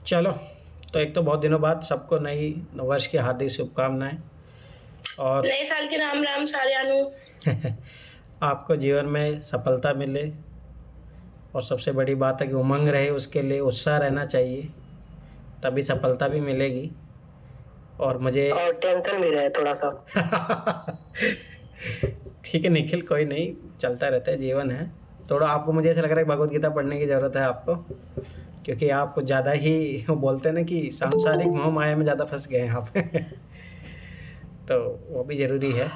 चलो, तो एक तो बहुत दिनों बाद सबको नई वर्ष की हार्दिक शुभकामनाएं और नए साल के राम राम सारे आपको जीवन में सफलता मिले और सबसे बड़ी बात है कि उमंग रहे, उसके लिए उत्साह रहना चाहिए, तभी सफलता भी मिलेगी। और मुझे और टेंशन भी रहे थोड़ा सा। ठीक है निखिल, कोई नहीं, चलता रहता है, जीवन है। थोड़ा आपको मुझे ऐसा लग रहा है भगवत गीता पढ़ने की ज़रूरत है आपको, क्योंकि आप कुछ ज़्यादा ही वो बोलते हैं ना कि सांसारिक मोह माया में ज़्यादा फंस गए हैं आप। तो वो भी ज़रूरी है,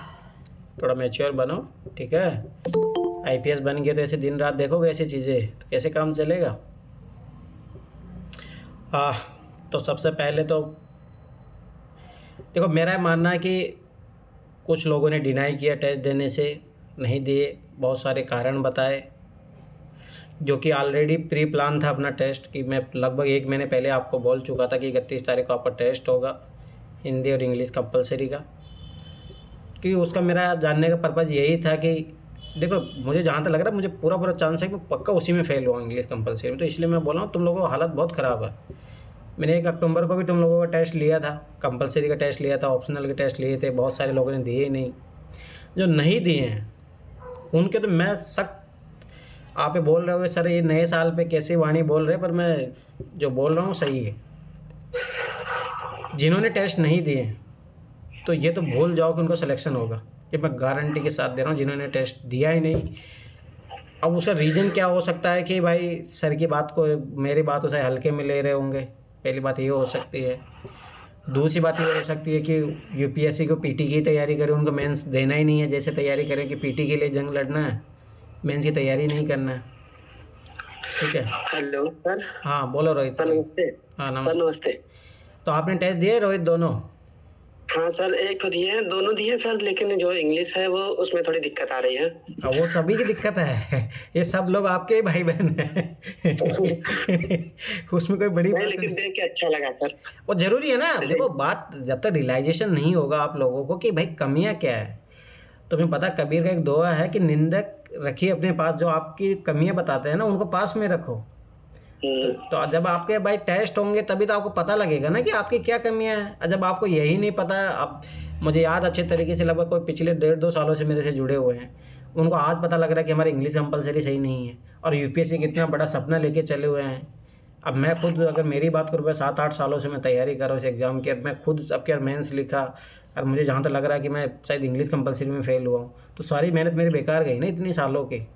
थोड़ा मैच्योर बनो, ठीक है। आईपीएस बन गए तो ऐसे दिन रात देखोगे ऐसी चीज़ें तो कैसे काम चलेगा। तो सबसे पहले तो देखो, मेरा मानना है कि कुछ लोगों ने डिनाई किया टेस्ट देने से, नहीं दिए, बहुत सारे कारण बताए, जो कि ऑलरेडी प्री प्लान था अपना टेस्ट, कि मैं लगभग 1 महीने पहले आपको बोल चुका था कि 31 तारीख को आपका टेस्ट होगा, हिंदी और इंग्लिश कंपलसरी का। क्योंकि उसका मेरा जानने का पर्पज़ यही था कि देखो, मुझे जहाँ तक लग रहा है मुझे पूरा चांस है कि मैं पक्का उसी में फ़ेल हुआ इंग्लिश कंपलसरी में, तो इसलिए मैं बोल रहा हूँ तुम लोगों का हालत बहुत ख़राब है। मैंने 1 अक्टूबर को भी तुम लोगों का टेस्ट लिया था, कंपलसरी का टेस्ट लिया था, ऑप्शनल के टेस्ट लिए थे, बहुत सारे लोगों ने दिए ही नहीं। जो नहीं दिए हैं उनके तो मैं सख्त, आप ये बोल रहे हो सर ये नए साल पे कैसी वाणी बोल रहे हैं, पर मैं जो बोल रहा हूँ सही है। जिन्होंने टेस्ट नहीं दिए तो ये तो भूल जाओ कि उनका सिलेक्शन होगा, ये मैं गारंटी के साथ दे रहा हूँ। जिन्होंने टेस्ट दिया ही नहीं, अब उसका रीज़न क्या हो सकता है कि भाई सर की बात को, मेरी बात उसे हल्के में ले रहे होंगे, पहली बात ये हो सकती है। दूसरी बात ये हो सकती है कि यूपीएससी को पीटी की तैयारी करें, उनको मेंस देना ही नहीं है, जैसे तैयारी करें कि पीटी के लिए जंग लड़ना है, मेंस की तैयारी नहीं करना है। ठीक है। Hello sir. हाँ बोलो रोहित। सर नमस्ते। हाँ सर नमस्ते। नमस्ते। तो आपने टेस्ट दिए रोहित दोनों? हाँ सर, एक तो दिए हैं, दोनों दिए हैं सर, लेकिन जो इंग्लिश है वो उसमें थोड़ी दिक्कत आ रही है। अब वो सभी की दिक्कत है, ये सब लोग आपके ही भाई बहन हैं। उसमें कोई बड़ी नहीं, बात लेकिन नहीं। देख के अच्छा लगा सर। वो जरूरी है ना, जैसे देखो बात जब तक रियलाइजेशन नहीं होगा आप लोगों को कि भाई कमियां क्या है। तुम्हें पता, कबीर का एक दोहा है कि निंदक रखिए अपने पास, जो आपकी कमियां बताते हैं ना उनको पास में रखो। तो जब आपके भाई टेस्ट होंगे तभी तो आपको पता लगेगा ना कि आपकी क्या कमियां हैं। जब आपको यही नहीं पता, अब मुझे याद अच्छे तरीके से, लगभग कोई पिछले 1.5-2 सालों से मेरे से जुड़े हुए हैं, उनको आज पता लग रहा है कि हमारी इंग्लिश कंपलसरी सही नहीं है, और यूपीएससी कितना बड़ा सपना लेके चले हुए हैं। अब मैं खुद अगर मेरी बात करूँ, मैं 7-8 सालों से मैं तैयारी कर रहा हूँ इस एग्ज़ाम की, अब मैं खुद अब क्या मेंस लिखा, और मुझे जहाँ तक लग रहा है कि मैं शायद इंग्लिश कंपलसरी में फ़ेल हुआ हूँ, तो सारी मेहनत मेरी बेकार गई ना इतनी सालों की।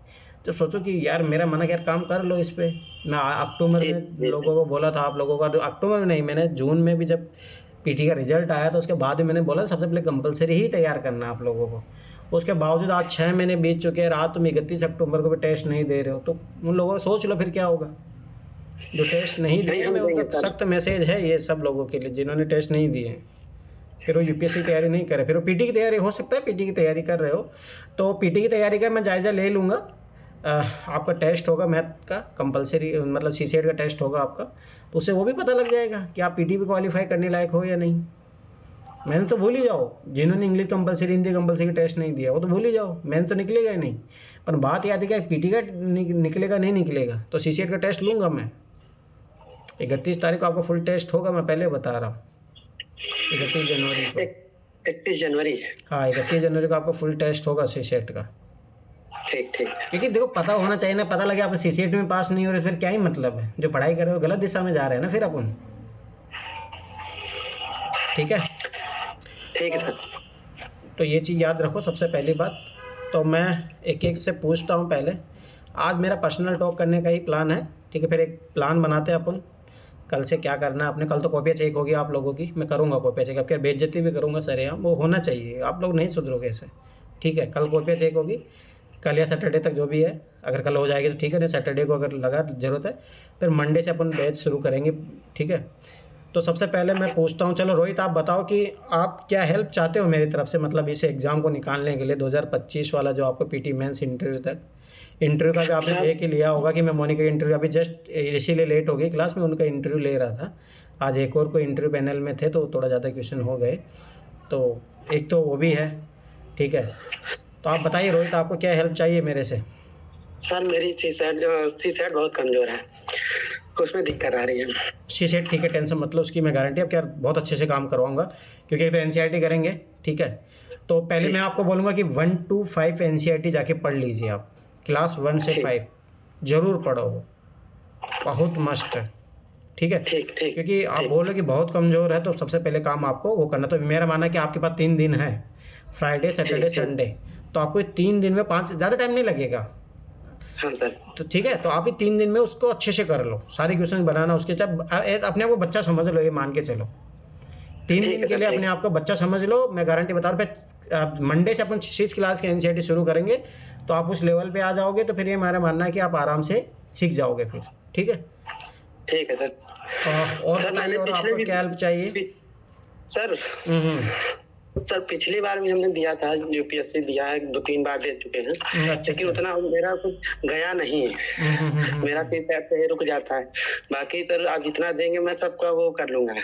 जब सोचो कि यार मेरा मन है कि यार काम कर लो इस पे। मैं अक्टूबर जी में जी लोगों को बोला था, आप लोगों का अक्टूबर में नहीं, मैंने जून में भी जब पीटी का रिजल्ट आया तो उसके बाद भी मैंने बोला सबसे पहले कंपलसरी ही तैयार करना आप लोगों को। उसके बावजूद आज 6 महीने बीत चुके हैं, आज तुम 31 अक्टूबर को भी टेस्ट नहीं दे रहे हो, तो उन लोगों को सोच लो फिर क्या होगा। जो टेस्ट नहीं नहीं, दिए, हम मैं देंगे उनका सर। सख्त मैसेज है ये सब लोगों के लिए जिन्होंने टेस्ट नहीं दिए हैं, फिर वो यूपीएससी की तैयारी नहीं करे, फिर वो पीटी की तैयारी, हो सकता है पीटी की तैयारी कर रहे हो तो पीटी की तैयारी का मैं जायज़ा ले लूँगा। आपका टेस्ट होगा मैथ का कंपलसरी, मतलब सीसीएट का टेस्ट होगा आपका, तो उससे वो भी पता लग जाएगा कि आप पीटी भी क्वालिफाई करने लायक हो या नहीं। मैंने तो भूल ही जाओ, जिन्होंने English compulsory, Hindi compulsory test नहीं दिया वो तो भूल ही जाओ, मैंने तो निकलेगा ही नहीं। पर बात याद है कि पीटी का निकलेगा नहीं निकलेगा, तो सीसीएट का टेस्ट लूँगा मैं। 31 तारीख को आपका फुल टेस्ट होगा, मैं पहले बता रहा हूँ, 31 जनवरी को। 31 जनवरी। हाँ 31 जनवरी को आपका फुल टेस्ट होगा सीसेट का। ठीक ठीक। क्योंकि देखो पता होना चाहिए ना, पता लगे आप सीसेट में पास नहीं हो रहे फिर क्या ही मतलब है, जो पढ़ाई कर रहे हो गलत दिशा में जा रहे हैं ना फिर अपन। ठीक है। ठीक है सर। तो ये चीज़ याद रखो सबसे पहली बात। तो मैं एक एक से पूछता हूँ पहले। आज मेरा पर्सनल टॉक करने का ही प्लान है, ठीक है। फिर एक प्लान बनाते हैं अपन, कल से क्या करना है आपने। कल तो कॉपियाँ चेक होगी आप लोगों की, मैं करूँगा कॉपियाँ चेक, अब क्या बेइज्जती भी करूँगा सर, यहाँ वो होना चाहिए, आप लोग नहीं सुधरोगे ऐसे। ठीक है, कल कॉपियाँ चेक होगी, कल या सैटरडे तक जो भी है, अगर कल हो जाएगी तो ठीक है, नहीं सैटरडे को अगर लगा ज़रूरत है फिर मंडे से अपन बैच शुरू करेंगे। ठीक है। तो सबसे पहले मैं पूछता हूँ, चलो रोहित आप बताओ कि आप क्या हेल्प चाहते हो मेरी तरफ से, मतलब इस एग्ज़ाम को निकालने के लिए 2025 वाला जो आपको पीटी मेंस इंटरव्यू तक, इंटरव्यू का भी आपने सर देख ही लिया होगा कि मैं मोनिका का इंटरव्यू अभी जस्ट इसीलिए लेट हो गई क्लास में, उनका इंटरव्यू ले रहा था। आज एक और कोई इंटरव्यू पैनल में थे तो थोड़ा ज़्यादा क्वेश्चन हो गए, तो एक तो वो भी है। ठीक है, तो आप बताइए रोहित आपको क्या हेल्प चाहिए मेरे से। सर मेरी सी सेट बहुत कमजोर है, उसमें दिक्कत आ रही है। सी सेट ठीक है, टेंशन मतलब उसकी मैं गारंटी अब क्या बहुत अच्छे से काम करवाऊंगा, क्योंकि तो एनसीईआरटी करेंगे, ठीक है। तो पहले मैं आपको बोलूँगा कि 1 to 5 एनसीईआरटी जाके पढ़ लीजिए आप, क्लास 1 से 5 जरूर पढ़ो, वो बहुत मस्त है, ठीक है। ठीक ठीक क्योंकि आप ठीक। बोल कि बहुत कमज़ोर है, तो सबसे पहले काम आपको वो करना, तो मेरा मानना है कि आपके पास 3 दिन है, फ्राइडे सैटरडे ठीक। संडे, तो आपको 3 दिन में 5 ज़्यादा टाइम नहीं लगेगा, हाँ सर। तो ठीक है। तो आप ही 3 दिन में उसको अच्छे से कर लो, सारे क्वेश्चन बनाना उसके, जब अपने आप को बच्चा समझ लो, ये मान के चलो 3 ठीक दिन है के सर, लिए ठीक। अपने आप को बच्चा समझ लो, मैं गारंटी बता रहा हूँ। मंडे से अपन 6 क्लास के एनसीईआरटी शुरू करेंगे, तो आप उस लेवल पे आ जाओगे, तो फिर ये हमारा मानना है कि आप आराम से सीख जाओगे फिर, ठीक है। ठीक है सर। और सर बताइए, मैंने और पिछले आपको भी क्या हेल्प चाहिए? सर सर पिछली बार भी हमने दिया था, यूपीएससी दिया है, 2-3 बार दे चुके हैं, अच्छा लेकिन उतना मेरा कुछ गया नहीं है। मेरा सी सेट से ही रुक जाता है। बाकी सर आप जितना देंगे मैं सबका वो कर लूंगा,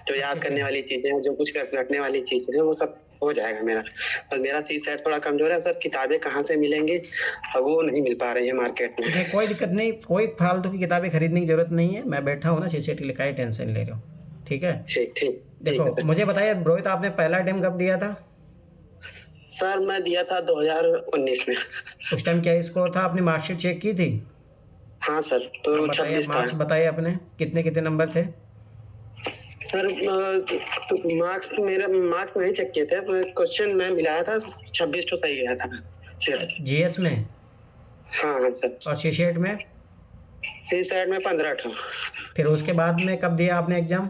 जो याद करने वाली चीजें हैं, जो कुछ रखने वाली चीजें हैं, वो सब हो जाएगा मेरा। और मेरा सी सेट थोड़ा कमजोर है सर, किताबें कहाँ से मिलेंगी, वो नहीं मिल पा रही है मार्केट में। ठीक है, कोई दिक्कत नहीं, कोई फालतू की किताबें खरीदने की जरूरत नहीं है, मैं बैठा हूँ ना, सीसीटी लिखा है, टेंशन ले रहे हो, ठीक है। ठीक ठीक। देखो ठीक है मुझे बताइए रोहित, आपने पहला अटेम्प्ट कब दिया था? सर मैं दिया था 2019 में। उस टाइम क्या स्कोर था, आपने मार्कशीट चेक की थी? हाँ सर, तो अब बताइए, 26 था। मार्क्स बताइए अपने, कितने कितने नंबर थे? सर मार्क्स नहीं चेक किए थे, क्वेश्चन में मिलाया था, 26 तो सही गया था सिर्फ। जीएस में? हाँ हाँ सर। और सीसेट में? सी सेट में 15 था। फिर उसके बाद में कब दिया आपने एग्जाम?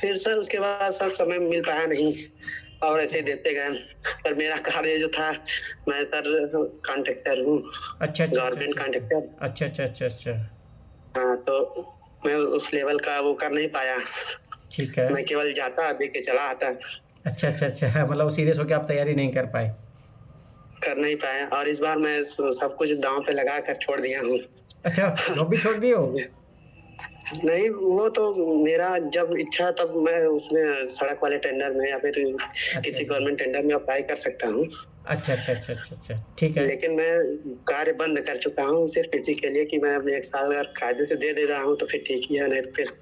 फिर सर उसके बाद सर समय मिल पाया नहीं, और ऐसे देते गए सर। मेरा कार्य जो था, मैं सर कॉन्ट्रैक्टर हूँ, अच्छा अच्छा गवर्नमेंट कॉन्ट्रैक्टर। अच्छा अच्छा अच्छा अच्छा। हाँ, तो मैं उस लेवल का वो कर नहीं पाया, ठीक है। मैं केवल जाता दे के चला आता, अच्छा अच्छा अच्छा, मतलब सीरियस होकर आप तैयारी नहीं कर पाए? कर नहीं पाया। और इस बार मैं सब कुछ दांव पे लगा कर छोड़ दिया हूँ। अच्छा, जॉब भी छोड़ दी हो? नहीं, वो तो मेरा जब इच्छा तब मैं उसमें सड़क वाले टेंडर में या फिर किसी गवर्नमेंट टेंडर में अप्लाई कर सकता हूँ। अच्छा अच्छा अच्छा अच्छा अच्छा, ठीक है। लेकिन मैं कार्य बंद कर चुका हूँ सिर्फ इसी के लिए कि मैं अपने 1 साल अगर कायदे से दे रहा हूँ तो फिर ठीक ही है, नहीं तो फिर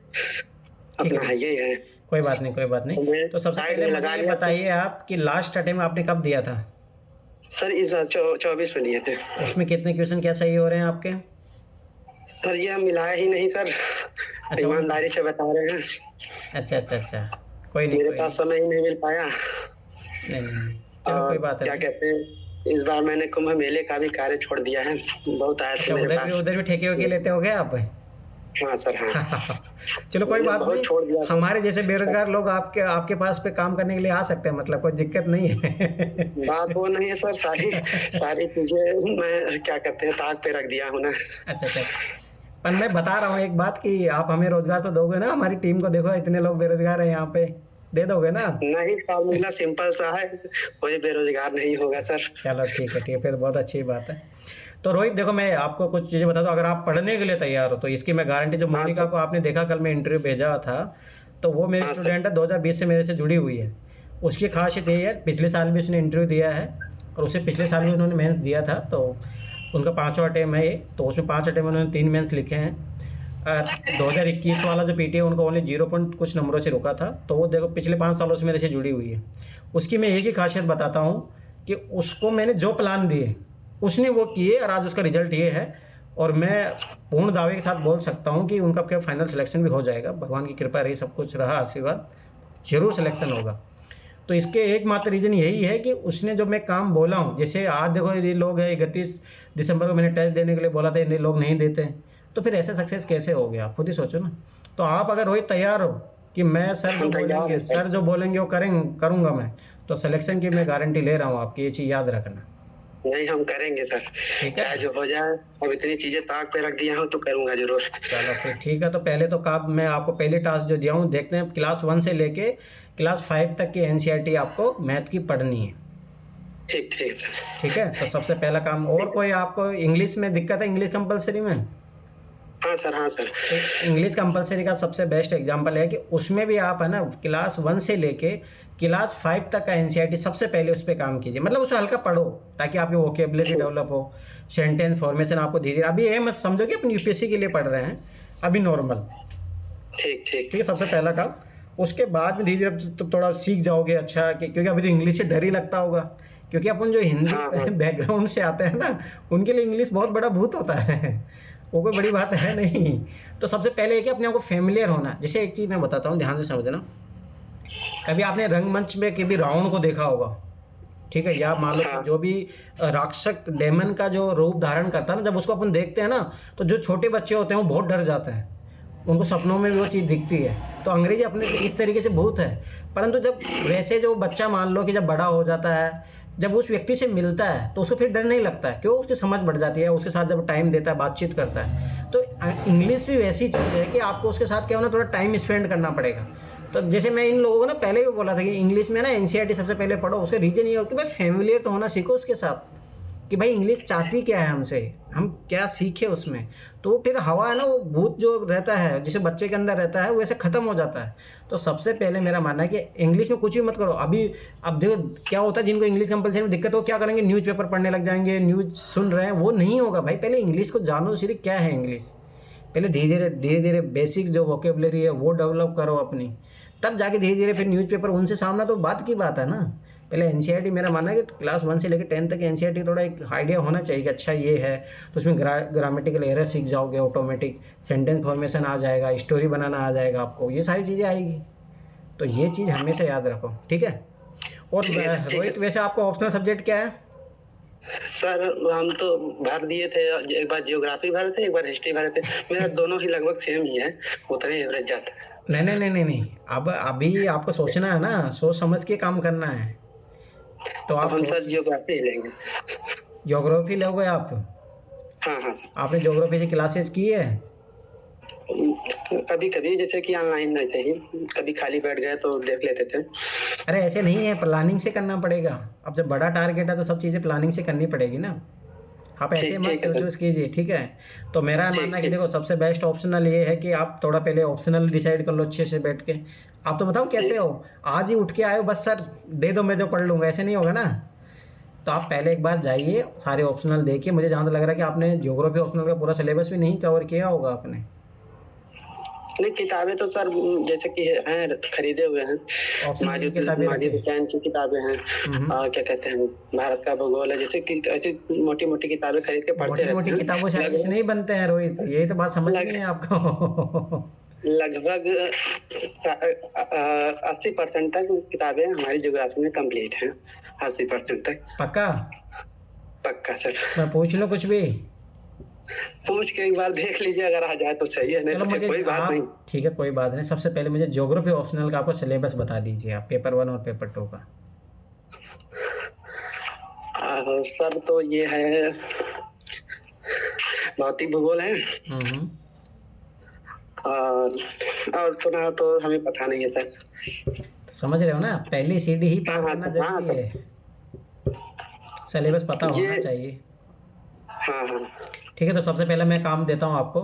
अपना है ये है। कोई बात नहीं, कोई बात नहीं। तो सबसे पहले मुझे ये बताइए आप कि लास्ट अटेम्प्ट आपने कब दिया था? सर इस बार 24 में दिए थे। उसमें कितने क्वेश्चन क्या सही हो रहे हैं आपके? सर ये मिलाया ही नहीं सर, ईमानदारी से बता रहे हैं। अच्छा अच्छा अच्छा, कोई नहीं, मेरे पास समय ही नहीं मिल पाया। नहीं नहीं, चलो कोई बात क्या नहीं। कहते हैं, इस बार मैंने कुंभ मेले का भी कार्य छोड़ दिया है, बहुत आया था मेरे पास। उधर भी ठेके वके लेते हो गए आप? हाँ सर, हाँ। चलो कोई बात नहीं, छोड़ दिया। हमारे जैसे बेरोजगार लोग आपके पास पे काम करने के लिए आ सकते हैं, मतलब कोई दिक्कत नहीं है। बात वो नहीं है सर, सारी चीजें मैं क्या कहते हैं ताक पे रख दिया हूँ ना। अच्छा अच्छा, पर मैं बता रहा हूँ एक बात कि आप हमें रोजगार तो दोगे ना, हमारी टीम को देखो इतने लोग बेरोजगार हैं यहाँ पे, दे दोगे ना? नहीं, फॉर्मूला सिंपल सा है, कोई बेरोजगार नहीं होगा सर। चलो ठीक है, फिर बहुत अच्छी बात है। तो रोहित देखो, मैं आपको कुछ चीज़ें बता दूं, अगर आप पढ़ने के लिए तैयार हो तो इसकी मैं गारंटी, जो मोनिका को आपने देखा कल मैं इंटरव्यू भेजा था, तो वो मेरी स्टूडेंट है, 2020 से मेरे से जुड़ी हुई है। उसकी खासियत यही है, पिछले साल भी उसने इंटरव्यू दिया है, और उससे पिछले साल भी उन्होंने मेंस दिया था, तो उनका 5वां अटेम्प्ट है ये, तो उसमें 5 अटेम्प्ट उन्होंने 3 मेंस लिखे हैं। 2021 वाला जो पीटी है उनको ओनली 0 पॉइंट कुछ नंबरों से रुका था, तो वो देखो पिछले 5 सालों से मेरे से जुड़ी हुई है। उसकी मैं एक ही खासियत बताता हूँ कि उसको मैंने जो प्लान दिए उसने वो किए, और आज उसका रिजल्ट ये है। और मैं पूर्ण दावे के साथ बोल सकता हूँ कि उनका क्या फाइनल सिलेक्शन भी हो जाएगा, भगवान की कृपा रही, सब कुछ रहा आशीर्वाद, जरूर सिलेक्शन होगा। तो इसके एकमात्र रीज़न यही है कि उसने जो मैं काम बोला हूँ, जैसे आज देखो ये लोग है 31 दिसंबर को मैंने टेस्ट देने के लिए बोला था, ये लोग नहीं देते, तो फिर ऐसे सक्सेस कैसे हो गया, आप खुद ही सोचो ना। तो आप अगर रोहित तैयार हो कि मैं सर जो बोलेंगे वो करूँगा मैं, तो सिलेक्शन की मैं गारंटी ले रहा हूँ आपकी, ये चीज़ याद रखना। नहीं, हम करेंगे सर, ठीक है, चाहे जो हो जाए। अब इतनी चीजें ताक पे रख दिया हूँ तो करूंगा जरूर। चलो फिर ठीक है। तो पहले तो मैं आपको पहले टास्क जो दिया हूँ, देखते हैं क्लास 1 से लेके क्लास 5 तक की एनसीईआरटी आपको मैथ की पढ़नी है। ठीक ठीक सर, ठीक है, तो सबसे पहला काम। और कोई आपको इंग्लिश में दिक्कत है, इंग्लिश कंपलसरी में? हाँ सर, हाँ सर। इंग्लिश कंपलसरी का सबसे बेस्ट एग्जांपल है कि उसमें भी आप है ना, क्लास 1 से लेके क्लास 5 तक का एनसीईआरटी सबसे पहले उस पर काम कीजिए, मतलब उसको हल्का पढ़ो ताकि आपकी वोकेबलरी डेवलप हो, सेंटेंस फॉर्मेशन आपको धीरे धीरे। अभी ये मत समझो कि अपन यूपीएससी के लिए पढ़ रहे हैं, अभी नॉर्मल। ठीक ठीक ठीक है, सबसे पहला काम। उसके बाद में धीरे धीरे तो थोड़ा सीख जाओगे अच्छा, कि क्योंकि अभी तो इंग्लिश से डर ही लगता होगा, क्योंकि अपन जो हिंदी हाँ हाँ बैकग्राउंड से आते हैं ना, उनके लिए इंग्लिश बहुत बड़ा भूत होता है। वो कोई बड़ी बात है नहीं। तो सबसे पहले है कि अपने आप को फेमिलियर होना। जैसे एक चीज़ मैं बताता हूँ, ध्यान से समझना। कभी आपने रंगमंच में कभी रावण को देखा होगा, ठीक है, या मान लो कि हाँ जो भी राक्षस डेमन का जो रूप धारण करता है ना, जब उसको अपन देखते हैं ना, तो जो छोटे बच्चे होते हैं वो बहुत डर जाते हैं, उनको सपनों में भी वो चीज़ दिखती है। तो अंग्रेजी अपने इस तरीके से भूत है। परंतु जब वैसे जो बच्चा मान लो कि जब बड़ा हो जाता है, जब उस व्यक्ति से मिलता है तो उसको फिर डर नहीं लगता है, क्यों? उसकी समझ बढ़ जाती है, उसके साथ जब टाइम देता है, बातचीत करता है। तो इंग्लिश भी वैसी चीज़ है कि आपको उसके साथ क्या होना, थोड़ा टाइम स्पेंड करना पड़ेगा। तो जैसे मैं इन लोगों को ना पहले भी बोला था कि इंग्लिश में ना एनसीईआरटी सबसे पहले पढ़ो। उसका रीजन ये हो कि भाई फैमिलियर तो होना सीखो उसके साथ, कि भाई इंग्लिश चाहती क्या है हमसे, हम क्या सीखे उसमें। तो फिर हवा है ना, वो भूत जो रहता है जिसे बच्चे के अंदर रहता है, वो ऐसे खत्म हो जाता है। तो सबसे पहले मेरा मानना है कि इंग्लिश में कुछ भी मत करो अभी। अब देखो क्या होता है, जिनको इंग्लिश कंपलसरी में दिक्कत हो, क्या करेंगे, न्यूज़पेपर पढ़ने लग जाएंगे, न्यूज़ सुन रहे हैं, वो नहीं होगा भाई। पहले इंग्लिश को जानो, सीधे क्या है इंग्लिश। पहले धीरे धीरे बेसिक्स जो वोकेबलरी है वो डेवलप करो अपनी, तब जाके धीरे धीरे फिर न्यूज़पेपर उनसे सामना, तो बात की बात है ना। पहले एनसीईआरटी, मेरा मानना है कि क्लास 1 से लेकर 10 तक एनसीईआरटी थोड़ा एक आइडिया होना चाहिए कि अच्छा ये है। तो उसमें ग्रामेटिकल एरर सीख जाओगे, ऑटोमेटिक सेंटेंस फॉर्मेशन आ जाएगा, स्टोरी बनाना आ जाएगा आपको, ये सारी चीज़ें आएगी। तो ये चीज़ हमेशा याद रखो, ठीक है। और ठीक है रोहित, वैसे आपका ऑप्शनल सब्जेक्ट क्या है? सर। हम तो भर दिए थे, एक बार जियोग्राफी भरे थे, एक बार हिस्ट्री भरे थे। मेरा दोनों ही लगभग सेम ही है, उतना ही एवरेज जाता है। नहीं नहीं नहीं नहीं नहीं, अब अभी आपको सोचना है ना, सोच समझ के काम करना है। तो तो आप हम सर सोच, जियोग्राफी ही लेंगे। ज्योग्राफी लोगे आप? हाँ हाँ। आपने ज्योग्राफी से क्लासेस की है? कभी कभी जैसे कि ऑनलाइन, ऐसे ही कभी खाली बैठ गए तो देख लेते थे। अरे ऐसे नहीं है, प्लानिंग से करना पड़ेगा। अब जब बड़ा टारगेट है तो सब चीज़ें प्लानिंग से करनी पड़ेगी ना। आप ऐसे ठीक मत ठीक है सर। सोच कीजिए, ठीक है। तो मेरा ठीक मानना है कि ठीक देखो सबसे बेस्ट ऑप्शनल ये है कि आप थोड़ा पहले ऑप्शनल डिसाइड कर लो अच्छे से बैठ के। आप तो बताओ कैसे ठीक। हो, आज ही उठ के आए हो बस सर दे दो मैं जो पढ़ लूँगा, ऐसे नहीं होगा ना। तो आप पहले एक बार जाइए, सारे ऑप्शनल देखिए। मुझे जहाँ तक लग रहा है कि आपने ज्योग्राफी ऑप्शनल का पूरा सिलेबस भी नहीं कवर किया होगा आपने। नहीं, किताबें तो सर जैसे कि हैं, खरीदे हुए हैं। ऑप्शनल की माजिद किताबें माजिद रखे। हुसैन की किताबें हैं। और क्या कहते हैं, भारत का भूगोल है, जैसे कि ऐसी मोटी मोटी किताबें खरीद के पढ़ते मोटी रहते मोटी हैं। किताबों से आईएएस लगभग नहीं बनते हैं रोहित, यही तो बात समझ नहीं लग, है आपको। लगभग 80% तक किताबें हमारी ज्योग्राफी में कंप्लीट हैं। 80% तक। पक्का? पक्का सर। मैं पूछ लूँ कुछ भी? पूछ के एक बार देख लीजिए, अगर आ जाए तो सही है, नहीं चलो तो फिर मुझे कोई बात नहीं। आप, ठीक है कोई बात नहीं, सबसे पहले मुझे ज्योग्राफी ऑप्शनल का आपको सिलेबस बता दीजिए आप, पेपर 1 और पेपर 2 का। सर तो ये है, भौतिक भूगोल है। हम्म। और पुनः तो हमें पता नहीं है सर। तो समझ रहे हो ना, पहली सीडी ही पार हाँ करना हाँ हाँ, जरूरी तो है, सिलेबस पता होना ये, चाहिए। हाँ हाँ। ठीक है, तो सबसे पहले मैं काम देता हूँ आपको,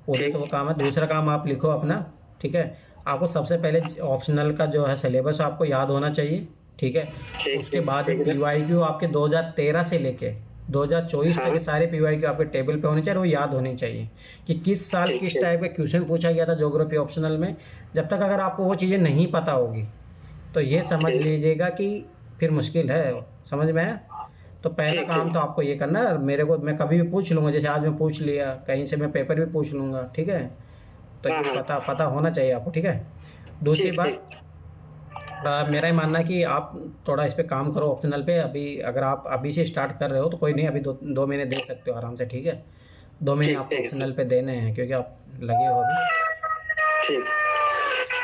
वो दे तो वो ठीक काम है। दूसरा काम आप लिखो अपना, ठीक है। आपको सबसे पहले ऑप्शनल का जो है सिलेबस आपको याद होना चाहिए, ठीक है। ठीक उसके ठीक बाद ठीक में है सर। PYQ आपके 2013 से लेके 2024 तक के हाँ। सारे PYQ आपके टेबल पे होने चाहिए, और वो याद होने चाहिए कि किस साल ठीक किस ठीक टाइप का क्वेश्चन पूछा गया था ज्योग्राफी ऑप्शनल में। जब तक अगर आपको वो चीज़ें नहीं पता होगी तो ये समझ ठीक लीजिएगा कि फिर मुश्किल है। समझ में आया? तो पहला ठीक काम ठीक। तो आपको ये करना है, मेरे को मैं कभी भी पूछ लूँगा, जैसे आज मैं पूछ लिया कहीं से, मैं पेपर भी पूछ लूँगा, ठीक है। तो हाँ ये हाँ। पता पता होना चाहिए आपको, ठीक है। दूसरी ठीक ठीक। बात, मेरा ही मानना है कि आप थोड़ा इस पे काम करो ऑप्शनल पे। अभी अगर आप अभी से स्टार्ट कर रहे हो तो कोई नहीं, अभी 2 महीने दे सकते हो आराम से, ठीक है। 2 महीने ठीक आपको ठीक है ऑप्शनल पे देने हैं क्योंकि आप लगे हो अभी। ठीक।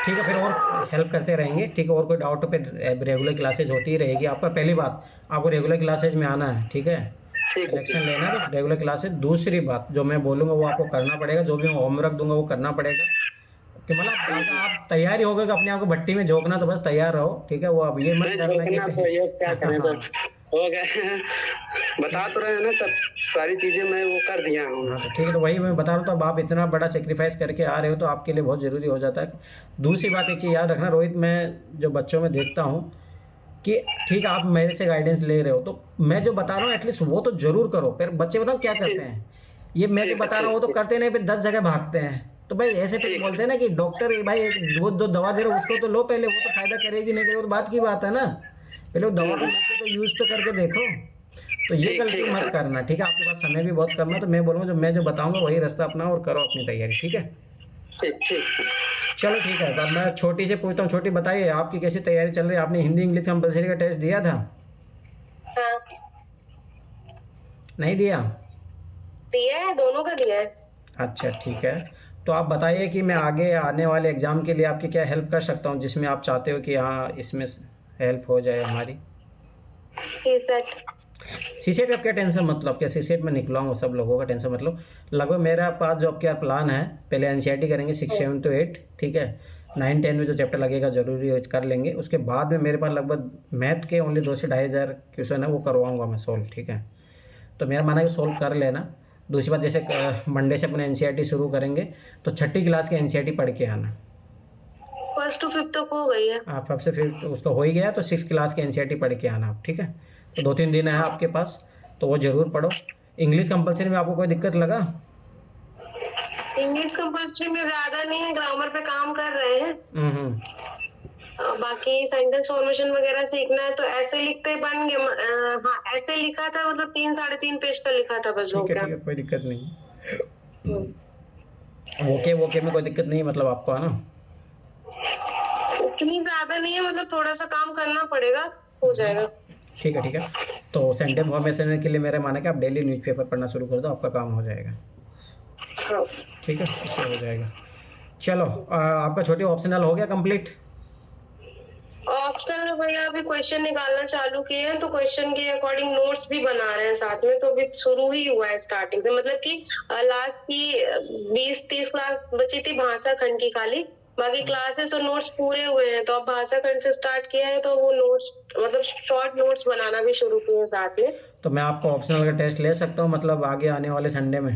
ठीक है, फिर और हेल्प करते रहेंगे, ठीक है। और कोई डाउट पे रेगुलर क्लासेज होती ही रहेगी। आपका पहली बात, आपको रेगुलर क्लासेज में आना है, ठीक है। ठीक है सिलेक्शन ठीक। लेना है तो रेगुलर क्लासेज। दूसरी बात, जो मैं बोलूँगा वो आपको करना पड़ेगा, जो भी मैं होमवर्क दूंगा वो करना पड़ेगा। कि मतलब आप तैयार ही हो गए कि अपने आप को भट्टी में झोंकना, तो बस तैयार रहो, ठीक है। वो अब ये मत नहीं, डरना कि झोंकना तो ये क्या करें सर, हाँ हो गए। बता तो रहे हैं ना सब, सारी चीजें मैं वो कर दिया हूँ। हाँ, तो ठीक है, तो वही मैं बता रहा हूँ। तो अब आप इतना बड़ा सेक्रीफाइस करके आ रहे हो तो आपके लिए बहुत ज़रूरी हो जाता है। दूसरी बात, एक चीज़ याद रखना रोहित, मैं जो बच्चों में देखता हूँ कि ठीक है आप मेरे से गाइडेंस ले रहे हो, तो मैं जो बता रहा हूँ एटलीस्ट वो तो ज़रूर करो। फिर बच्चे बताओ क्या करते हैं, ये मैं जो बता रहा हूँ वो तो करते नहीं, फिर 10 जगह भागते हैं। तो भाई ऐसे फिर बोलते हैं ना कि डॉक्टर भाई वो जो दवा दे रहे हो उसको तो लो पहले, वो तो फायदा करेगी नहीं करेगी, वो तो बात की बात है ना। पहले वो दवा को लेके तो यूज तो करके देखो। तो ये गलती मत करना, ठीक है। आपके पास समय भी बहुत कम है, तो मैं बोलूँगा जो मैं जो बताऊंगा वही रास्ता अपनाओ और करो अपनी तैयारी, ठीक है। चलो ठीक है। अब मैं छोटी से पूछता हूँ, छोटी बताइए आपकी कैसी तैयारी चल रही है? आपने हिंदी इंग्लिश कंपलसरी का टेस्ट दिया था? हाँ नहीं दिया? दिया है, दोनों का दिया है। अच्छा ठीक है। तो आप बताइए कि मैं आगे आने वाले एग्ज़ाम के लिए आपकी क्या हेल्प कर सकता हूँ, जिसमें आप चाहते हो कि हाँ इसमें हेल्प हो जाए हमारी। सीसेट। सीसेट का क्या टेंशन, मतलब क्या सीसेट में निकलवाऊंगा सब लोगों का टेंशन, मतलब लगभग मेरा पास जो क्या प्लान है, पहले एनसीईआरटी करेंगे 6, 7 to 8, ठीक है। 9, 10 में जो चैप्टर लगेगा जरूरी है कर लेंगे। उसके बाद में मेरे पास लगभग मैथ के ओनली 2 से 2,500 क्वेश्चन है, वो करवाऊंगा मैं सोल्व, ठीक है। तो मेरा माना है कि सोल्व कर लेना। दूसरी बात, जैसे मंडे से अपने एनसीईआरटी शुरू करेंगे तो 6ठी क्लास की एनसीईआरटी पढ़ के आना। 1st to 5th तक हो गई है। आप सबसे फिर तो उसका हो ही गया, तो 6 क्लास की एनसीईआरटी पढ़ के आना आप, ठीक है। तो 2-3 दिन है आपके पास, तो वो ज़रूर पढ़ो। इंग्लिश कंपलसरी में आपको कोई दिक्कत लगा? इंग्लिश कंपल्सरी में ज्यादा नहीं है, ग्रामर पे काम कर रहे हैं। बाकी सेंटेंस फॉर्मेशन वगैरह सीखना है, तो ऐसे लिखते बन गए। हाँ ऐसे लिखा था, मतलब 3 साढ़े 3 पेज का लिखा था बस। ठीक है ठीक है, कोई दिक्कत नहीं। ओके में कोई दिक्कत नहीं मतलब आपको, है ना? इतनी ज्यादा नहीं है, मतलब थोड़ा सा काम करना पड़ेगा, हो जाएगा। ठीक है। तो सेंटेंस फॉर्मेशन के लिए मेरा माना कि आप डेली न्यूज़पेपर पढ़ना शुरू कर दो, आपका काम हो जाएगा। हाँ। ठीक है, इससे हो जाएगा। चलो आपका छोटी ऑप्शनल हो गया कंप्लीट? ऑप्शनल में भैया अभी क्वेश्चन निकालना चालू किए हैं, तो क्वेश्चन के अकॉर्डिंग नोट्स भी बना रहे हैं साथ में। तो अभी शुरू ही हुआ है स्टार्टिंग से, मतलब कि लास्ट की 20-30 क्लास बची थी भाषा खंड की खाली, बाकी क्लासेस और नोट्स पूरे हुए हैं। तो अब भाषा खंड से स्टार्ट किया है, तो वो नोट्स मतलब शॉर्ट नोट्स बनाना भी शुरू किए हैं साथ में। तो मैं आपको ऑप्शनल का टेस्ट ले सकता हूँ मतलब आगे आने वाले संडे में?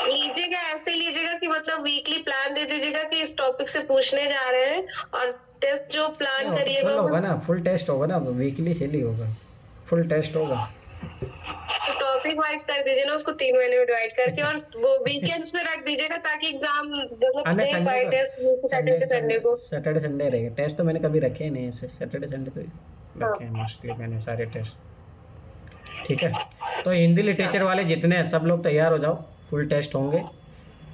लीजिएगा, ऐसे लीजिएगा कि मतलब वीकली प्लान दे दीजिएगा कि इस टॉपिक से पूछने जा रहे हैं, और टेस्ट जो प्लान करिएगा फुल होगा ना, फुल टेस्ट होगा ना, वीकली से नहीं होगा, फुल टेस्ट होगा। तो टॉपिक वाइज कर दीजिए ना उसको, 3 महीने में डिवाइड करके, और वो वीकेंड्स में रख दीजिएगा ताकि एग्जाम मतलब day by test Saturday Sunday को। सैटरडे संडे रहेगा टेस्ट, तो मैंने कभी रखे ही नहीं ऐसे, सैटरडे संडे तो रखे हैं मोस्टली मैंने सारे टेस्ट, ठीक है। तो हिंदी लिटरेचर वाले जितने हैं सब लोग तैयार हो जाओ, फुल टेस्ट होंगे।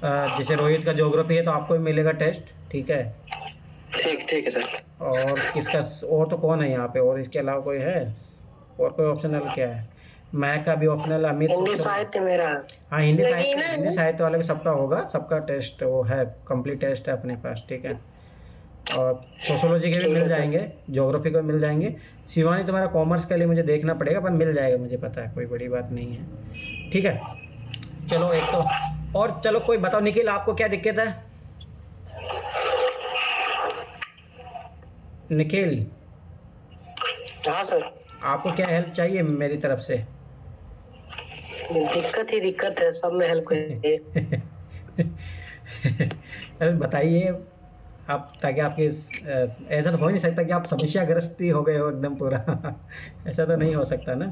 जैसे रोहित का ज्योग्राफी है तो आपको भी मिलेगा टेस्ट, ठीक है। ठीक है सर। और किसका और तो कौन है यहाँ पे, और इसके अलावा कोई है और कोई ऑप्शनल क्या है? मैं का भी ऑप्शनल, अमित हिंदी साहित्य मेरा। हाँ हिंदी साहित्य वाले का सबका होगा, सबका टेस्ट वो है, कंप्लीट टेस्ट है अपने पास, ठीक है। और सोशोलॉजी के भी मिल जाएंगे, ज्योग्राफी के भी मिल जाएंगे। शिवानी तुम्हारा कॉमर्स के लिए मुझे देखना पड़ेगा, पर मिल जाएगा मुझे पता है, कोई बड़ी बात नहीं है, ठीक है। चलो एक तो और, चलो कोई बताओ, निखिल आपको क्या दिक्कत है? निखिल हाँ सर। आपको क्या हेल्प चाहिए मेरी तरफ से? दिक्कत है, सब में हेल्प करिए। अरे बताइए आप, ताकि आपके ऐसा तो हो ही नहीं सकता कि आप समस्याग्रस्त ही हो गए हो एकदम पूरा। ऐसा तो नहीं हो सकता ना।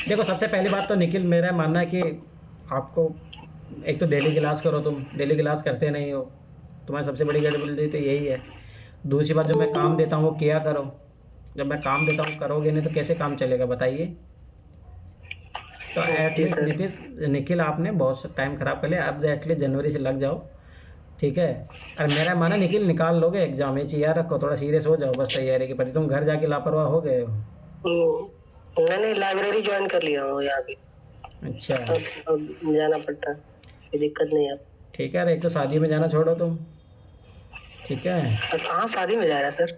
देखो सबसे पहली बात तो निखिल मेरा मानना है कि आपको एक तो डेली क्लास करो, तुम डेली क्लास करते नहीं हो, तुम्हारी सबसे बड़ी गड़बड़ी तो यही है। दूसरी बात, जब मैं काम देता हूँ वो किया करो, जब मैं काम देता हूँ करोगे नहीं तो कैसे काम चलेगा बताइए। तो एटलीस्ट निखिल आपने बहुत टाइम ख़राब कर लिया, अब एटलीस्ट जनवरी से लग जाओ, ठीक है। और मेरा माना निखिल निकाल लोगे एग्जाम, ये चीज़ याद रखो, थोड़ा सीरियस हो जाओ बस तैयारी के प्रति। तुम घर जाके लापरवाह हो गए हो। मैंने लाइब्रेरी ज्वाइन कर लिया हूँ यहाँ पे। अच्छा अब जाना पड़ता है, कोई दिक्कत नहीं है। ठीक है। एक तो शादी में जाना छोड़ो तुम, ठीक है। कहाँ शादी में जा रहा है सर?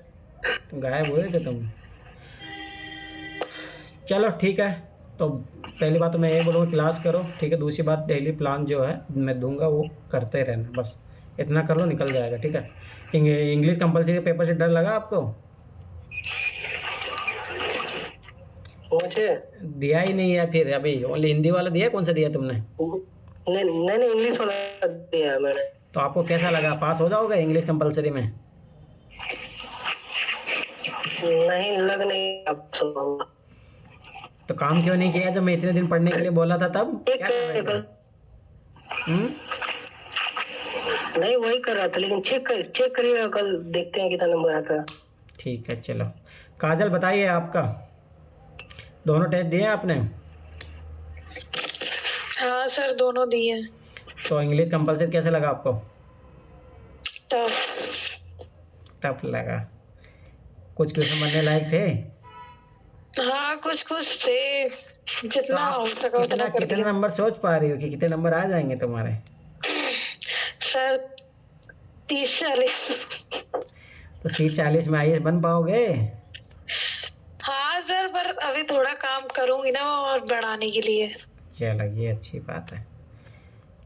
तुम गायब हुए थे तुम। चलो ठीक है, तो पहली बात तो मैं ये बोलूँगा क्लास करो, ठीक है। दूसरी बात डेली प्लान जो है मैं दूंगा वो करते रहना, बस इतना कर लो निकल जाएगा, ठीक है। इंग्लिश कंपलसरी पेपर से डर लगा आपको? मुझे दिया ही नहीं है फिर अभी, ओनली हिंदी वाला दिया, कौन सा दिया तुमने? नहीं इंग्लिश वाला दिया मैंने। तो आपको कैसा लगा, पास हो जाओगे इंग्लिश कंपलसरी में? नहीं लग नहीं, अब सुनाऊंगा। तो काम क्यों नहीं किया जब मैं इतने दिन पढ़ने के लिए बोला था तब? क्या कर रहे थे? नहीं वही कर रहा था, लेकिन चेक करिएगा कल, देखते हैं कितना नंबर आता है। ठीक है चलो। काजल बताइए, आपका दोनों टेस्ट दिए आपने? हाँ सर दोनों दिए। तो इंग्लिश कंपलसरी कैसे लगा आपको? टफ लगा। कुछ क्वेश्चन बनने लायक थे? हाँ कुछ थे, जितना हो सका उतना कर कितने दिया। नंबर सोच पा रही हो कि कितने नंबर आ जाएंगे तुम्हारे? सर 30-40। तो 30-40 में IAS बन पाओगे? हाँ सर, पर अभी थोड़ा काम करूंगी ना और बढ़ाने के लिए। चलो ये अच्छी बात है।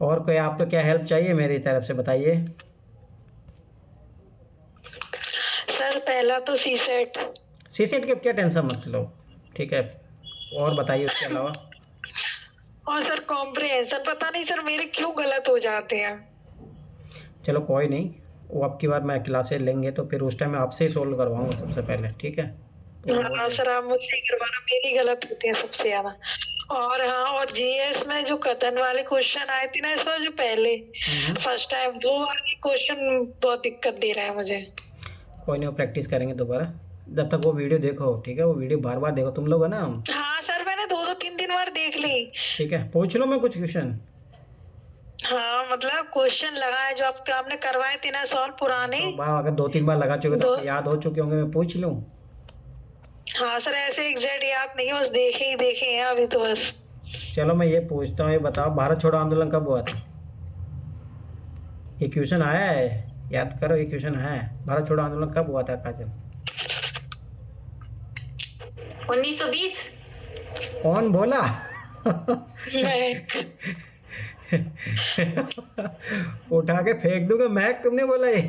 और कोई आपको क्या हेल्प चाहिए मेरी तरफ से बताइए। सर पहला तो सीसेट के क्या टेंशन मत लो, ठीक है। और बताइए उसके अलावा। और सर कॉम्प्रिहेंशन, पता नहीं सर मेरे क्यों गलत हो जाते हैं। चलो कोई नहीं, वो अब की बार मैं क्लासेस लेंगे तो फिर उस टाइम मैं आपसे ही सोल्व करवाऊंगा सबसे पहले, ठीक है। हाँ सर आप मुझसे ही करवाना, मेरी गलत होती है सबसे ज्यादा। और हाँ, और जीएस में जो कथन वाले क्वेश्चन आए थे ना इस बार, जो पहले फर्स्ट टाइम, वो वाले क्वेश्चन बहुत दिक्कत दे रहा है मुझे। कोई नहीं, वो प्रैक्टिस करेंगे दोबारा, जब तक वो वीडियो देखो, ठीक है। वो वीडियो बार बार देखो तुम लोग, है ना। हाँ सर मैंने 2-3 बार देख ली। ठीक है, पूछ लो मैं कुछ क्वेश्चन। हाँ मतलब क्वेश्चन लगा है जो आपने करवाए थे ना सॉल्व पुराने। तो अगर 2-3 बार लगा चुके तो याद हो चुके होंगे, मैं पूछ लूँ। हाँ सर ऐसे एग्जैक्ट याद नहीं है, बस देखे हैं अभी तो बस। चलो मैं ये पूछता हूँ, ये बताओ भारत छोड़ो आंदोलन कब हुआ था? ये क्वेश्चन आया है, याद करो, ये क्वेश्चन है। भारत छोड़ो आंदोलन कब हुआ था काजल? 1920। कौन बोला? उठा के फेंक दूंगा महक, तुमने बोला ये?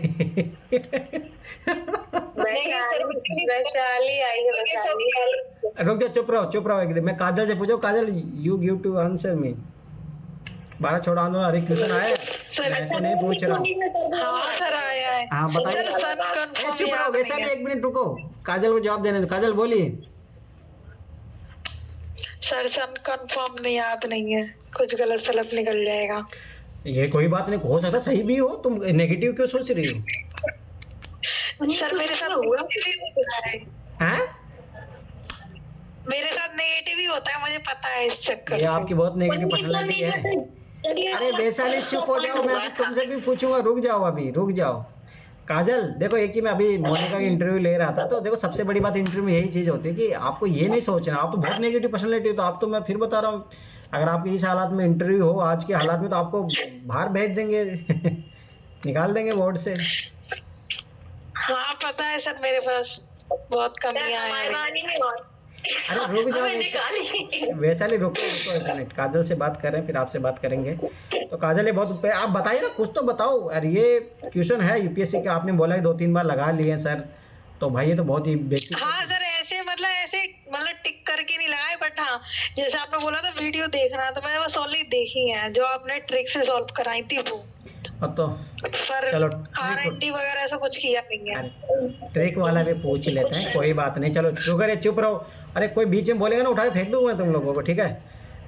वैशाली आई है, वैशाली। रुक जा, चुप रहो एकदम। मैं काजल से पूछो, Kajal you give to answer me. Bharat छोड़ो आंदोलन, अरे क्वेश्चन आया है, ऐसे नहीं पूछ रहा हूँ। हाँ सर आया है। हाँ बताइए। चुप रहो वैशाली, 1 मिनट रुको, काजल को जवाब देने दो। काजल बोलिए। सर सन कंफर्म नहीं, याद नहीं है, कुछ गलत सलत निकल जाएगा। ये कोई बात नहीं, हो सकता सही भी हो, तुम नेगेटिव क्यों सोच रही हो? सर मेरे साथ हुआ है, मेरे साथ नेगेटिव ही होता है, मुझे पता है इस चक्कर। ये आपकी बहुत नेगेटिव पर्सनालिटी है। अरे वैशाली चुप हो जाओ, मैं अभी तुमसे भी पूछूंगा, रुक जाओ। काजल देखो, एक चीज मैं अभी मोनिका की इंटरव्यू ले रहा था, तो देखो सबसे बड़ी बात इंटरव्यू में यही चीज होती है कि आपको ये नहीं सोचना, आप तो बहुत नेगेटिव पर्सनालिटी हो। तो आप तो, मैं फिर बता रहा हूँ, अगर आपके इस हालात में इंटरव्यू हो आज के हालात में, तो आपको बाहर भेज देंगे निकाल देंगे बोर्ड से। हाँ पता है सर, मेरे पास बहुत कमियां हैं। अरे रुक जाओ वैशाली, रुको एक मिनट, काजल से बात करें फिर आपसे बात करेंगे। तो काजल ये बहुत, आप बताइए ना, कुछ तो बताओ। अरे ये क्वेश्चन है यूपीएससी का, आपने बोला कि 2-3 बार लगा लिए सर, तो भाई ये तो बहुत ही बेसिक। हाँ सर ऐसे टिक करके नहीं लगाए, बट हाँ जैसे आपने बोला था वीडियो देखना, तो मैंने बस ओनली देखी है जो आपने ट्रिक से सॉल्व कराई थी वो। तो पर चलो R&D वगैरह ऐसा कुछ किया नहीं है। ट्रिक वाला भी पूछ लेते हैं, कोई बात नहीं। चलो चुप रहो। अरे कोई बीच में बोलेगा ना, उठा के फेंक दूंगा तुम लोगों को, ठीक है।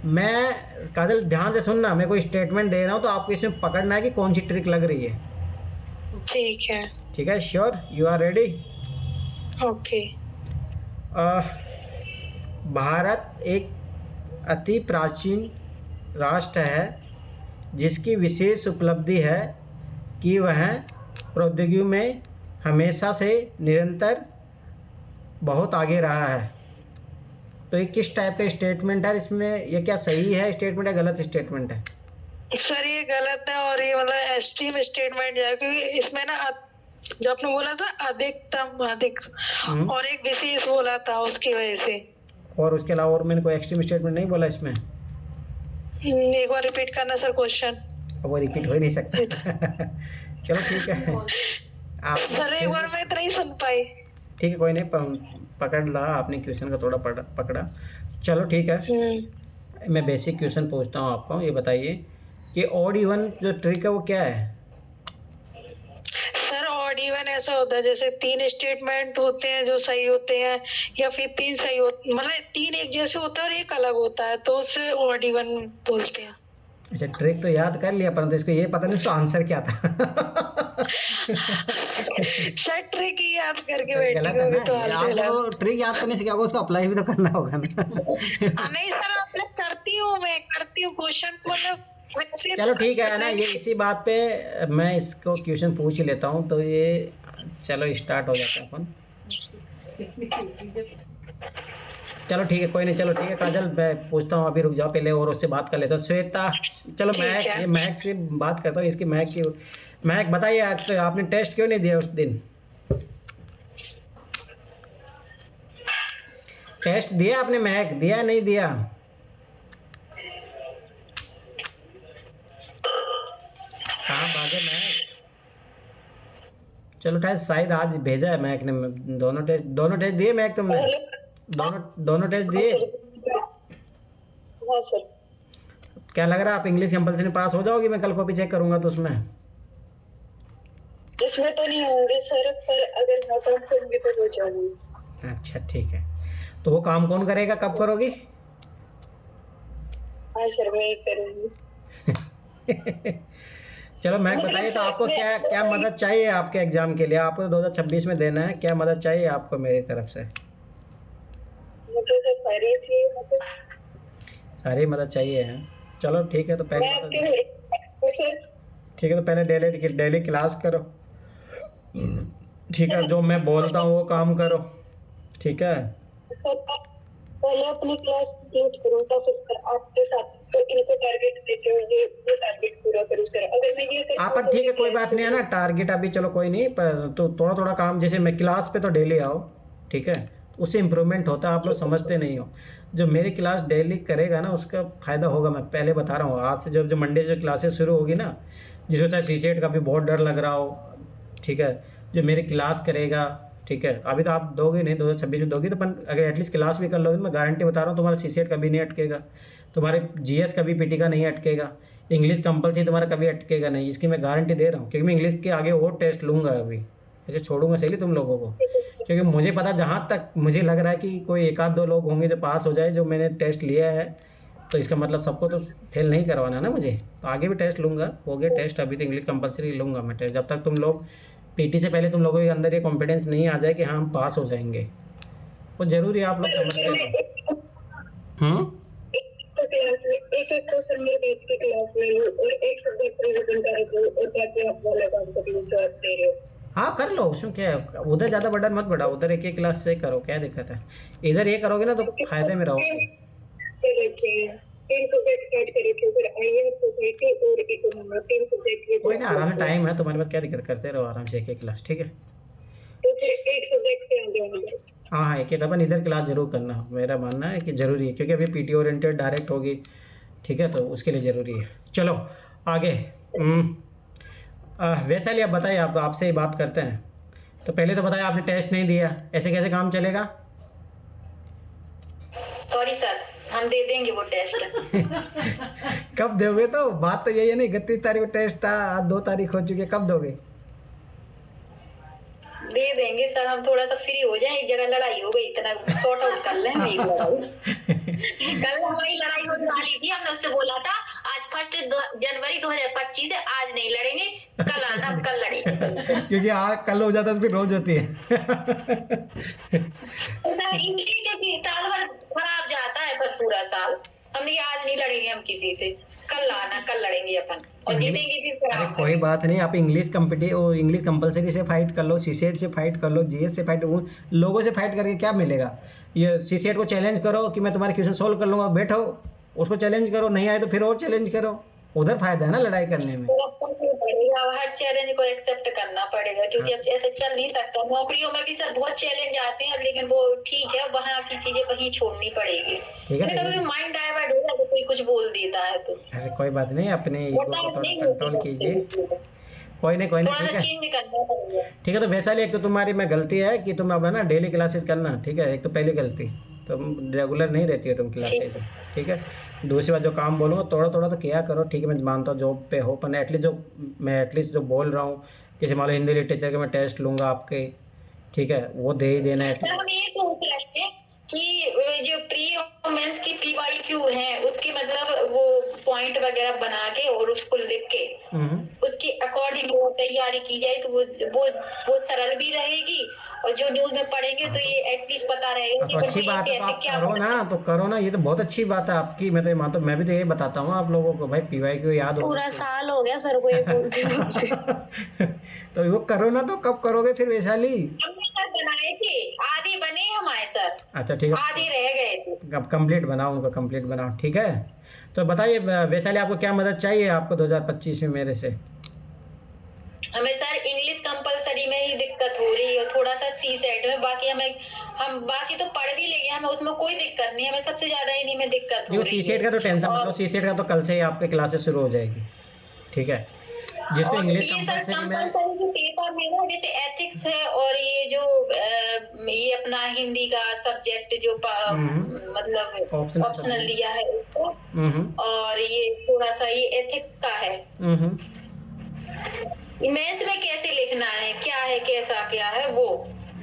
मैं काजल ध्यान से सुनना, मैं कोई स्टेटमेंट दे रहा हूँ तो आपको इसमें पकड़ना है कि कौन सी ट्रिक लग रही है। ठीक है, sure, you are ready? Okay. Bharat एक अति प्राचीन राष्ट्र है जिसकी विशेष उपलब्धि है कि वह प्रौद्योगिकी में हमेशा से निरंतर बहुत आगे रहा है। तो ये किस टाइप का स्टेटमेंट है? इसमें ये क्या सही है स्टेटमेंट है, गलत स्टेटमेंट है? सर ये गलत है, और ये मतलब एक्सट्रीम स्टेटमेंट है, क्योंकि इसमें ना जो आपने बोला था अधिक और एक विशेष बोला था, उसकी वजह से। और उसके अलावा और मैंने कोई एक्सट्रीम स्टेटमेंट नहीं बोला इसमें? एक बार रिपीट करना सर क्वेश्चन। वो रिपीट हो ही नहीं सकता। चलो ठीक है, आप सर एक बार मैं इतना ही सुन पाई। ठीक है, कोई नहीं, पकड़ ला आपने क्वेश्चन का, थोड़ा पकड़ा। चलो ठीक है, मैं बेसिक क्वेश्चन पूछता हूँ आपको। ये बताइए कि ऑड इवन जो ट्रिक है वो क्या है? सर ऑड इवन इवन ऐसा होता है जैसे 3 स्टेटमेंट होते हैं जो सही होते हैं, या फिर 3 सही होते, मतलब 3 एक जैसे होता है और एक अलग होता है, तो उसे ऑड इवन बोलते हैं। अच्छा, ट्रिक तो याद कर लिया, परंतु इसको ये पता नहीं उसका आंसर क्या था। सर ट्रिक ही याद करके गलत है बैठी ना तो ये, आपको ट्रिक याद करने से क्या होगा, उसको अप्लाई भी तो करना होगा ना। नहीं सर, अप्लाई करती हूँ, मैं करती हूँ क्वेश्चन, मतलब चलो ठीक है ना, ये इसी बात पे मैं इसको क्वेश्चन पूछ ही लेता हूँ, तो ये चलो स्टार्ट हो जाता है अपन। चलो ठीक है, कोई नहीं, चलो ठीक है काजल, मैं पूछता हूँ, अभी रुक जाओ पहले और उससे बात कर लेता हूँ। श्वेता, चलो महक से बात करता हूँ, इसकी महक बताइए, आपने टेस्ट क्यों नहीं दिया उस दिन? टेस्ट दिया आपने महक, दिया नहीं दिया? कहाँ भागे महक? चलो शायद आज भेजा है महक ने। दोनों टेस्ट दिए महक तुमने? दोनों टेस्ट दिए? हाँ सर। क्या लग रहा है आप इंग्लिश कंपल्सरी पास हो जाओगी? मैं कल कॉपी चेक करूंगा तो उसमें तो नहीं होंगे सर, पर अगर मैं काम करूंगी तो हो जाऊंगी। अच्छा ठीक है, तो वो काम कौन करेगा, कब करोगी? हाँ सर, मैं ही करूंगी। चलो मैं बताइए, तो आपको क्या क्या मदद चाहिए आपके एग्जाम के लिए? आपको 2026 में देना है, क्या मदद चाहिए आपको मेरी तरफ से? मुझे तो सारी मदद चाहिए है। चलो ठीक है, तो पहले ठीक है, तो पहले डेली क्लास करो, ठीक है, जो मैं बोलता हूँ वो काम करो, ठीक है? पहले अपनी क्लास कंप्लीट करूँ, तो फिर आपके साथ तो इनको टारगेट देते हो, ये टारगेट पूरा करूँ सर। अगर मैं ये आप ठीक है, कोई बात नहीं है ना, टारगेट अभी चलो कोई नहीं, पर तो थोड़ा थोड़ा काम, जैसे मैं क्लास पे तो डेली आओ, ठीक है, उससे इम्प्रूवमेंट होता है, आप लोग समझते नहीं हो। जो मेरी क्लास डेली करेगा ना, उसका फ़ायदा होगा, मैं पहले बता रहा हूँ। आज से जब मंडे से क्लासेस शुरू होगी ना, जिसको चाहे सीसेट का भी बहुत डर लग रहा हो, ठीक है, जो मेरी क्लास करेगा, ठीक है, अभी तो आप दोगे नहीं, 2026 में दोगे, तो अगर एटलीस्ट क्लास भी कर लोगे, मैं गारंटी बता रहा हूँ, तुम्हारा सीसेट कभी नहीं अटकेगा, तुम्हारे जीएस कभी पीटी का नहीं अटकेगा, इंग्लिश कंपल्सरी तुम्हारा कभी अटकेगा नहीं, इसकी मैं गारंटी दे रहा हूँ, क्योंकि मैं इंग्लिश के आगे और टेस्ट लूँगा, अभी ऐसे छोड़ूंगा सही तुम लोगों को, क्योंकि मुझे पता, जहाँ तक मुझे लग रहा है कि कोई 1-2 लोग होंगे जो पास हो जाए, जो मैंने टेस्ट लिया है, तो इसका मतलब सबको तो फेल नहीं करवाना ना मुझे, तो आगे भी टेस्ट लूँगा। हो गया टेस्ट, अभी तो इंग्लिश कंपल्सरी लूँगा मैं टेस्ट, जब तक तुम लोग पीटी से पहले तुम लोगों के अंदर ये कॉन्फिडेंस नहीं आ जाए कि हाँ हम पास हो जाएंगे, वो जरूरी है, आप लोग समझते हो। एक क्वेश्चन मेरे बैच की क्लास में लो और एक सब्जेक्ट रिवीजन करो, और ताकि आप वाला काम को भी जवाब दे रहे हो। हाँ कर लो, उसमें क्या है, उधर ज़्यादा बर्डन मत बढ़ाओ, उधर एक क्लास से करो, क्या दिक्कत है? इधर ये करोगे ना तो फायदे में रहोगे। कोई ना, आराम से टाइम है तुम्हारे पास, क्या दिक्कत, करते रहो आराम से एक क्लास, ठीक है? तो फिर एक सब्जेक्ट से आ जाओगे। हाँ एक अपन इधर क्लास जरूर करना, मेरा मानना है कि ज़रूरी है, क्योंकि अभी पीटी ओरिएंटेड डायरेक्ट होगी, ठीक है, तो उसके लिए ज़रूरी है। चलो आगे, वैशाली आप बताइए, आपसे ही बात करते हैं, तो पहले तो बताइए, आपने टेस्ट नहीं दिया, ऐसे कैसे काम चलेगा? सॉरी सर, हम दे देंगे वो टेस्ट। कब दोगे? तो बात तो यही है, नहीं 31 तारीख को टेस्ट था, आज 2 तारीख हो चुकी है, कब दोगे? दे देंगे सर, हम थोड़ा सा फ्री हो जाए, एक जगह लड़ाई हो गई, इतना सॉर्ट आउट कर लें। कल हमारी लड़ाई होने वाली थी, हमने उससे बोला था आज 1 जनवरी 2025 है, आज नहीं लड़ेंगे, कल आना, हम कल लड़ेंगे। क्योंकि आज कल हो जाता तो फिर रोज होती है। क्योंकि साल भर खराब जाता है, पर पूरा साल हमने आज नहीं लड़ेंगे हम किसी से, कल आना, कल लड़ेंगे अपन और जीतेंगे भी। अरे कोई बात नहीं, आप इंग्लिश कंपल्सरी से फाइट कर लो, सीसेट से फाइट कर लो, जीएस से फाइट, लोगों से फाइट करके क्या मिलेगा? ये सीसेट को चैलेंज करो कि मैं तुम्हारे क्वेश्चन सोल्व कर लूँगा, बैठो उसको चैलेंज करो, नहीं आए तो फिर और चैलेंज करो, उधर फायदा है ना लड़ाई करने में। हर चैलेंज को एक्सेप्ट करना पड़ेगा, क्योंकि अब ऐसे चल नहीं सकता। नौकरियों में भी सर बहुत चैलेंज आते हैं, लेकिन वो ठीक है, वहाँ की चीजें वहीं छोड़नी पड़ेगी। कभी माइंड डाइवर्ट हो जाए तो कोई कुछ बोल देता है, तो ऐसे कोई बात नहीं, अपने ईगो को थोड़ा कंट्रोल कीजिए। कोई नहीं ठीक है। तो वैशाली, एक तो तुम्हारी में गलती है कि तुम अब है ना डेली क्लासेस करना, ठीक है, एक तो पहली गलती, तुम रेगुलर नहीं रहती हो तुम क्लासेस। ठीक है। दूसरी बात, जो काम बोलूँगा थोड़ा थोड़ा तो किया करो, ठीक है। मैं मानता हूँ जॉब पे हो, पर एटलीस्ट जो मैं एटलीस्ट जो बोल रहा हूँ, किसी मान लो हिंदी लिटरेचर के मैं टेस्ट लूँगा आपके, ठीक है, वो दे ही देना हम एटलीस्ट। ये सोच रहे हैं कि जो प्री और मेंस की PYQ है उसकी मतलब वो पॉइंट वगैरह बना के और उसको लिख के उसके अकॉर्डिंग वो तैयारी की जाए तो वो सरल भी रहेगी, और जो न्यूज में पढ़ेंगे तो ये एटलीस्ट पता रहेगा तो अच्छी बात है, तो आप करो ना, तो करो ना, ये तो बहुत अच्छी बात है आपकी। मैं तो ये मानता हूँ, मैं भी तो ये बताता हूँ आप लोगों को, भाई PYQ याद हो। पूरा साल हो गया सर को ये बोलते बोलते। तो वो करो ना, तो कब करोगे फिर वैशाली? हमने सर बनाए थे, आधे बने हमारे सर, अच्छा ठीक है, आधे रह गए थे। अब कंप्लीट बनाओ, उनको कंप्लीट बनाओ, ठीक है। तो बताइए वैशाली, आपको क्या मदद चाहिए आपको 2025 में मेरे से? हमें सर इंग्लिश कंपलसरी में ही दिक्कत हो रही है, थोड़ा सा CSET में, बाकी हम बाकी तो पढ़ भी लेंगे, हमें उसमें कोई दिक्कत नहीं, हमें सबसे ज्यादा इन्हीं में दिक्कत हो रही है। CSET का तो टेंशन मत लो, CSEट का तो कल से ही आपके क्लासेस शुरू हो जाएगी, ठीक है। जिसको इंग्लिश कंपलसरी में जो पेपर में ना, जैसे एथिक्स है और ये जो ये अपना हिंदी का सब्जेक्ट जो मतलब ऑप्शनल लिया है उसको, और ये थोड़ा सा ये एथिक्स का है। मेंस में कैसे लिखना है, क्या है, कैसा क्या है, वो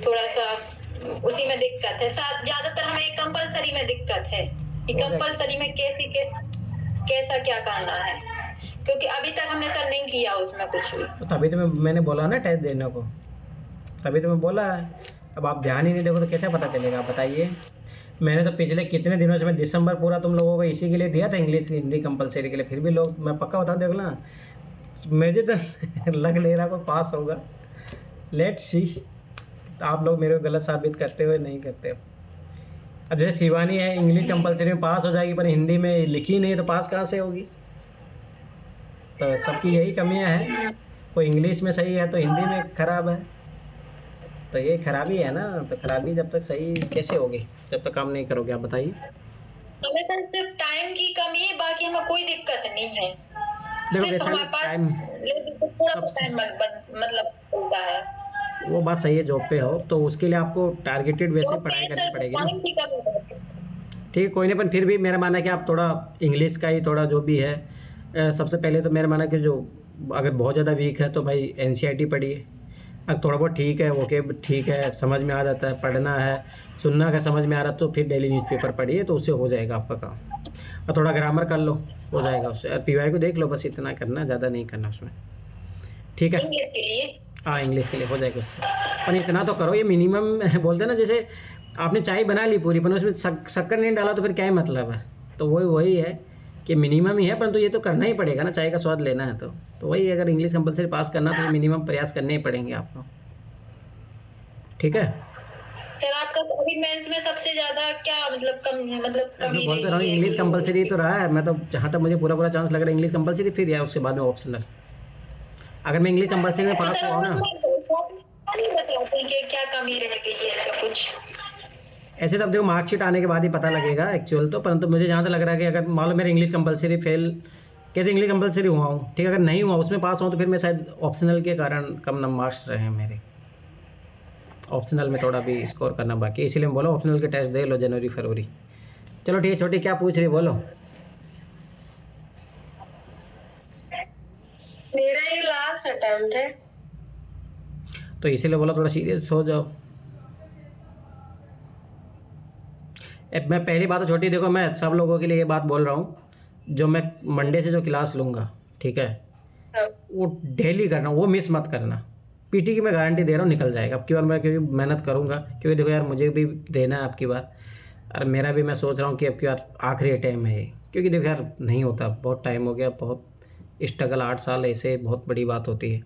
थोड़ा सा उसी में दिक्कत है। ज्यादातर हमें कंपलसरी में दिक्कत है कि कंपलसरी में कैसा क्या करना है, क्योंकि अभी तक हमने सर नहीं किया उसमें कुछ भी। तो तभी तो मैंने बोला ना टेस्ट देने को, तभी तो मैं बोला है। अब आप ध्यान ही नहीं देखो तो कैसे पता चलेगा, आप बताइए। मैंने तो पिछले कितने दिनों से, मैं दिसंबर पूरा तुम लोगों को इसी के लिए दिया था, इंग्लिश हिंदी कंपलसरी के लिए, फिर भी लोग, मैं पक्का बता देख ना, मुझे तो लग ले रहा कोई पास होगा। लेट्स सी, आप लोग मेरे को गलत साबित करते हुए नहीं करते हो। अब जैसे शिवानी है, इंग्लिश कंपलसरी में पास हो जाएगी, पर हिंदी में लिखी नहीं तो पास कहाँ से होगी? तो सबकी यही कमियां हैं, कोई इंग्लिश में सही है तो हिंदी में खराब है, तो ये खराबी है ना। तो खराबी जब तक सही कैसे होगी, जब तक काम नहीं करोगे, आप बताइए। हमें सर सिर्फ टाइम की कमी है, बाकी हमें कोई दिक्कत नहीं है। देखो सिर्फ वैसा हमारे पास टाइम, थोड़ा टाइम मतलब होता है। वो बात सही है, जॉब पे हो तो उसके लिए आपको टारगेटेड वैसे पढ़ाई करनी पड़ेगी ना। टाइम की कमी है। ठीक है, कोई नहीं, पर फिर भी मेरा मानना है कि आप थोड़ा इंग्लिश का ही थोड़ा जो भी है, सबसे पहले तो मेरा मानना है कि जो अगर बहुत ज़्यादा वीक है तो भाई NCERT पढ़िए। अब थोड़ा बहुत ठीक है, ओके ठीक है, समझ में आ जाता है, पढ़ना है, सुनना का समझ में आ रहा है तो फिर डेली न्यूज़पेपर पढ़िए, तो उससे हो जाएगा आपका काम। और थोड़ा ग्रामर कर लो, हो जाएगा उससे। और PY को देख लो, बस इतना करना, ज़्यादा नहीं करना उसमें, ठीक है। इंग्लिश के लिए, हाँ इंग्लिश के लिए हो जाएगा उससे, पर इतना तो करो। ये मिनिमम बोलते हैं ना, जैसे आपने चाय बना ली पूरी, पर उसमें शक्कर नहीं डाला तो फिर क्या ही मतलब है। तो वही है कि मिनिमम ही है, परंतु ये तो करना ही पड़ेगा ना, चाय का स्वाद लेना है तो वही, अगर इंग्लिश कंपलसरी पास करना तो ये मिनिमम प्रयास करने ही पड़ेंगे आपको, ठीक है। सर आपका अभी मेंस में सबसे ज्यादा क्या मतलब कमी बोलते रहा हूँ, रही है? इंग्लिश कंपलसरी तो रहा है। मैं तो जहाँ तक मुझे पूरा चांस लग रहा है इंग्लिश कंपलसरी, फिर या उसके बाद में ऑप्शनल। अगर मैं इंग्लिश कंपलसरी में पास हुआ ना, नहीं बताते कि क्या कमी रह गई है, ऐसा कुछ। ऐसे तो अब देखो मार्कशीट आने के बाद ही पता लगेगा एक्चुअल तो, परंतु मुझे जहाँ तक लग रहा है कि अगर मान लो मेरा इंग्लिश कंपलसरी फेल, कैसे इंग्लिश कंपलसरी हुआ हूँ, ठीक है, अगर नहीं हुआ उसमें पास हुआ तो फिर मैं शायद ऑप्शनल के कारण कम नंबर मार्क्स रहे हैं मेरे, ऑप्शनल में थोड़ा भी स्कोर करना बाकी, इसीलिए मैं बोला ऑप्शनल के टेस्ट दे लो जनवरी फरवरी। चलो ठीक है, छोटी क्या पूछ रही बोलो। मेरा ये लास्ट अटेम्प्ट है, तो इसीलिए बोला थोड़ा सीरियस हो जाओ। मैं पहली बात तो छोटी, देखो मैं सब लोगों के लिए ये बात बोल रहा हूँ, जो मैं मंडे से जो क्लास लूँगा, ठीक है, वो डेली करना, वो मिस मत करना। PT की मैं गारंटी दे रहा हूँ निकल जाएगा आपकी बार, मैं क्योंकि मेहनत करूँगा, क्योंकि देखो यार मुझे भी देना है आपकी बार, और मेरा भी मैं सोच रहा हूँ कि आपकी बार आखिरी टाइम है, क्योंकि देखो यार नहीं होता, बहुत टाइम हो गया, बहुत स्ट्रगल, 8 साल ऐसे बहुत बड़ी बात होती है।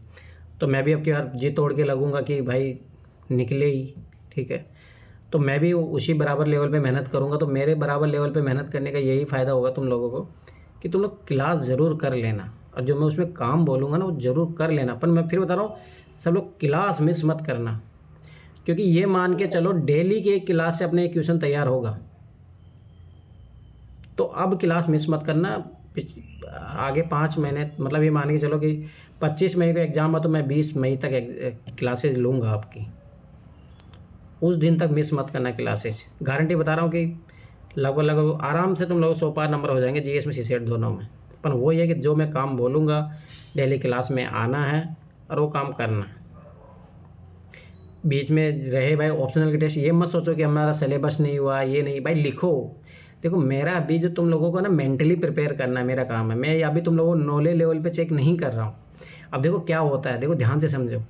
तो मैं भी आपकी बार जी तोड़ के लगूँगा कि भाई निकले ही, ठीक है। तो मैं भी उसी बराबर लेवल पे मेहनत करूँगा, तो मेरे बराबर लेवल पे मेहनत करने का यही फ़ायदा होगा तुम लोगों को कि तुम लोग क्लास ज़रूर कर लेना, और जो मैं उसमें काम बोलूँगा ना वो ज़रूर कर लेना। पर मैं फिर बता रहा हूँ, सब लोग क्लास मिस मत करना, क्योंकि ये मान के चलो डेली के एक क्लास से अपने एक क्वेश्चन तैयार होगा, तो अब क्लास मिस मत करना। आगे 5 महीने, मतलब ये मान के चलो कि 25 मई को एग्ज़ाम है, तो मैं 20 मई तक क्लासेज लूँगा आपकी, उस दिन तक मिस मत करना क्लासेस, गारंटी बता रहा हूँ कि लगभग आराम से तुम लोग 100 पार नंबर हो जाएंगे जीएस में सीसेट दोनों में। पर वो ये कि जो मैं काम बोलूँगा डेली क्लास में आना है और वो काम करना है। बीच में रहे भाई ऑप्शनल के टेस्ट, ये मत सोचो कि हमारा सिलेबस नहीं हुआ, ये नहीं भाई लिखो। देखो मेरा अभी जो तुम लोगों को ना मेंटली प्रिपेयर करना है मेरा काम है। मैं अभी तुम लोगों को नॉलेज लेवल पे चेक नहीं कर रहा हूँ। अब देखो क्या होता है, देखो ध्यान से समझो।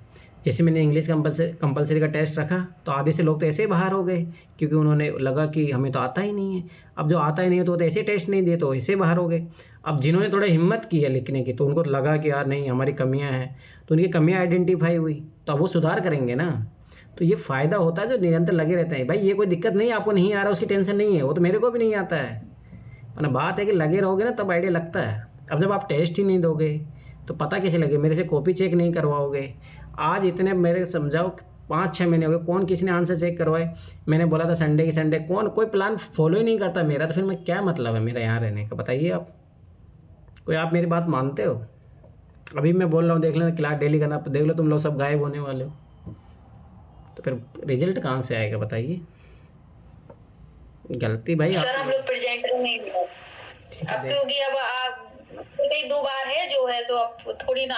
जैसे मैंने इंग्लिश कंपलसरी का टेस्ट रखा तो आधे से लोग तो ऐसे ही बाहर हो गए, क्योंकि उन्होंने लगा कि हमें तो आता ही नहीं है। अब जो आता ही नहीं है तो ऐसे टेस्ट नहीं दिए तो ऐसे बाहर हो गए। अब जिन्होंने थोड़ा हिम्मत की है लिखने की तो उनको लगा कि यार नहीं हमारी कमियां हैं, तो उनकी कमियां आइडेंटिफाई हुई, तो अब वो सुधार करेंगे ना। तो ये फ़ायदा होता है जो निरंतर लगे रहते हैं। भाई ये कोई दिक्कत नहीं है, आपको नहीं आ रहा उसकी टेंशन नहीं है, वो तो मेरे को भी नहीं आता है। वरना बात है कि लगे रहोगे ना तब आइडिया लगता है। अब जब आप टेस्ट ही नहीं दोगे तो पता कैसे लगे, मेरे से कॉपी चेक नहीं करवाओगे। आज इतने मेरे समझाओ 5-6 महीने हो गए, कौन किसी ने आंसर चेक करवाए। मैंने बोला था संडे की संडे, कौन कोई प्लान फॉलो ही नहीं करता मेरा, तो फिर मैं क्या मतलब है मेरा यहाँ रहने का, बताइए आप। कोई आप मेरी बात मानते हो? अभी मैं बोल रहा हूँ देख लेना क्लास डेली करना, देख लो तुम लोग सब गायब होने वाले हो, तो फिर रिजल्ट कहाँ से आएगा बताइए। गलती भाई सर हम लोग प्रेजेंटर नहीं मिला अब, क्योंकि अब कई 2 बार है जो है, तो अब थोड़ी ना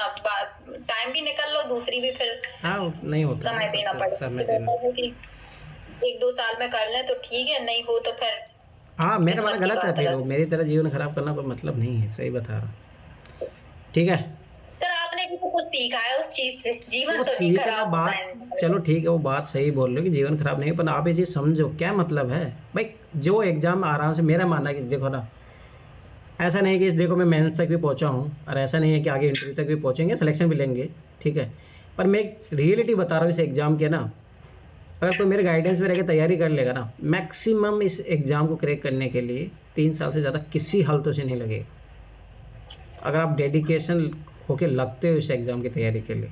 टाइम भी निकल लो, दूसरी भी फिर हाँ नहीं होता समय देना पड़ेगा। 1-2 साल में कर लें तो ठीक है, नहीं हो तो फिर हाँ मेरा वाला गलत है, फिर मेरी तरह जीवन खराब करना कोई मतलब नहीं है। सही बता रहा, ठीक है सर। आपने भी तो कुछ सीखा है उस चीज से, जीवन तो सीखना खराब बात, चलो ठीक है वो बात सही बोल रहे हो कि जीवन खराब नहीं है, पर आप ये चीज़ समझो क्या मतलब है भाई। जो एग्जाम आराम से, मेरा मानना है कि देखो ना, ऐसा नहीं कि देखो मैं मेंस तक भी पहुंचा हूं और ऐसा नहीं है कि आगे इंटरव्यू तक भी पहुंचेंगे, सिलेक्शन भी लेंगे, ठीक है। पर मैं एक रियलिटी बता रहा हूँ इस एग्ज़ाम के ना, अगर कोई मेरे गाइडेंस में रह के तैयारी कर लेगा ना, मैक्सिमम इस एग्ज़ाम को क्रैक करने के लिए 3 साल से ज़्यादा किसी हालतों से नहीं लगेगा। अगर आप डेडिकेशन होके लगते हो इस एग्ज़ाम की तैयारी के लिए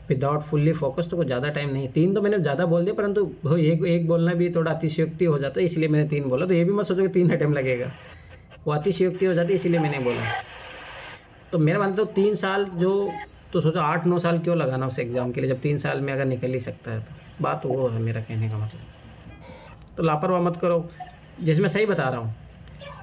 विदाउट फुल्ली फोकस, तो कुछ ज़्यादा टाइम नहीं। 3 तो मैंने ज़्यादा बोल दिया, परंतु वो एक बोलना भी थोड़ा अतिशयोक्ति हो जाता है, इसलिए मैंने 3 बोला। तो ये भी मत सोचो कि 3 अटेम्प्ट लगेगा, वो अतिशयोक्ति हो जाती है, इसीलिए मैंने बोला। तो मेरा मानते तो 3 साल जो, तो सोचो 8-9 साल क्यों लगाना उस एग्ज़ाम के लिए, जब 3 साल में अगर निकल ही सकता है। तो बात वो है मेरा कहने का मतलब। तो लापरवाह मत करो, जैसे मैं सही बता रहा हूँ।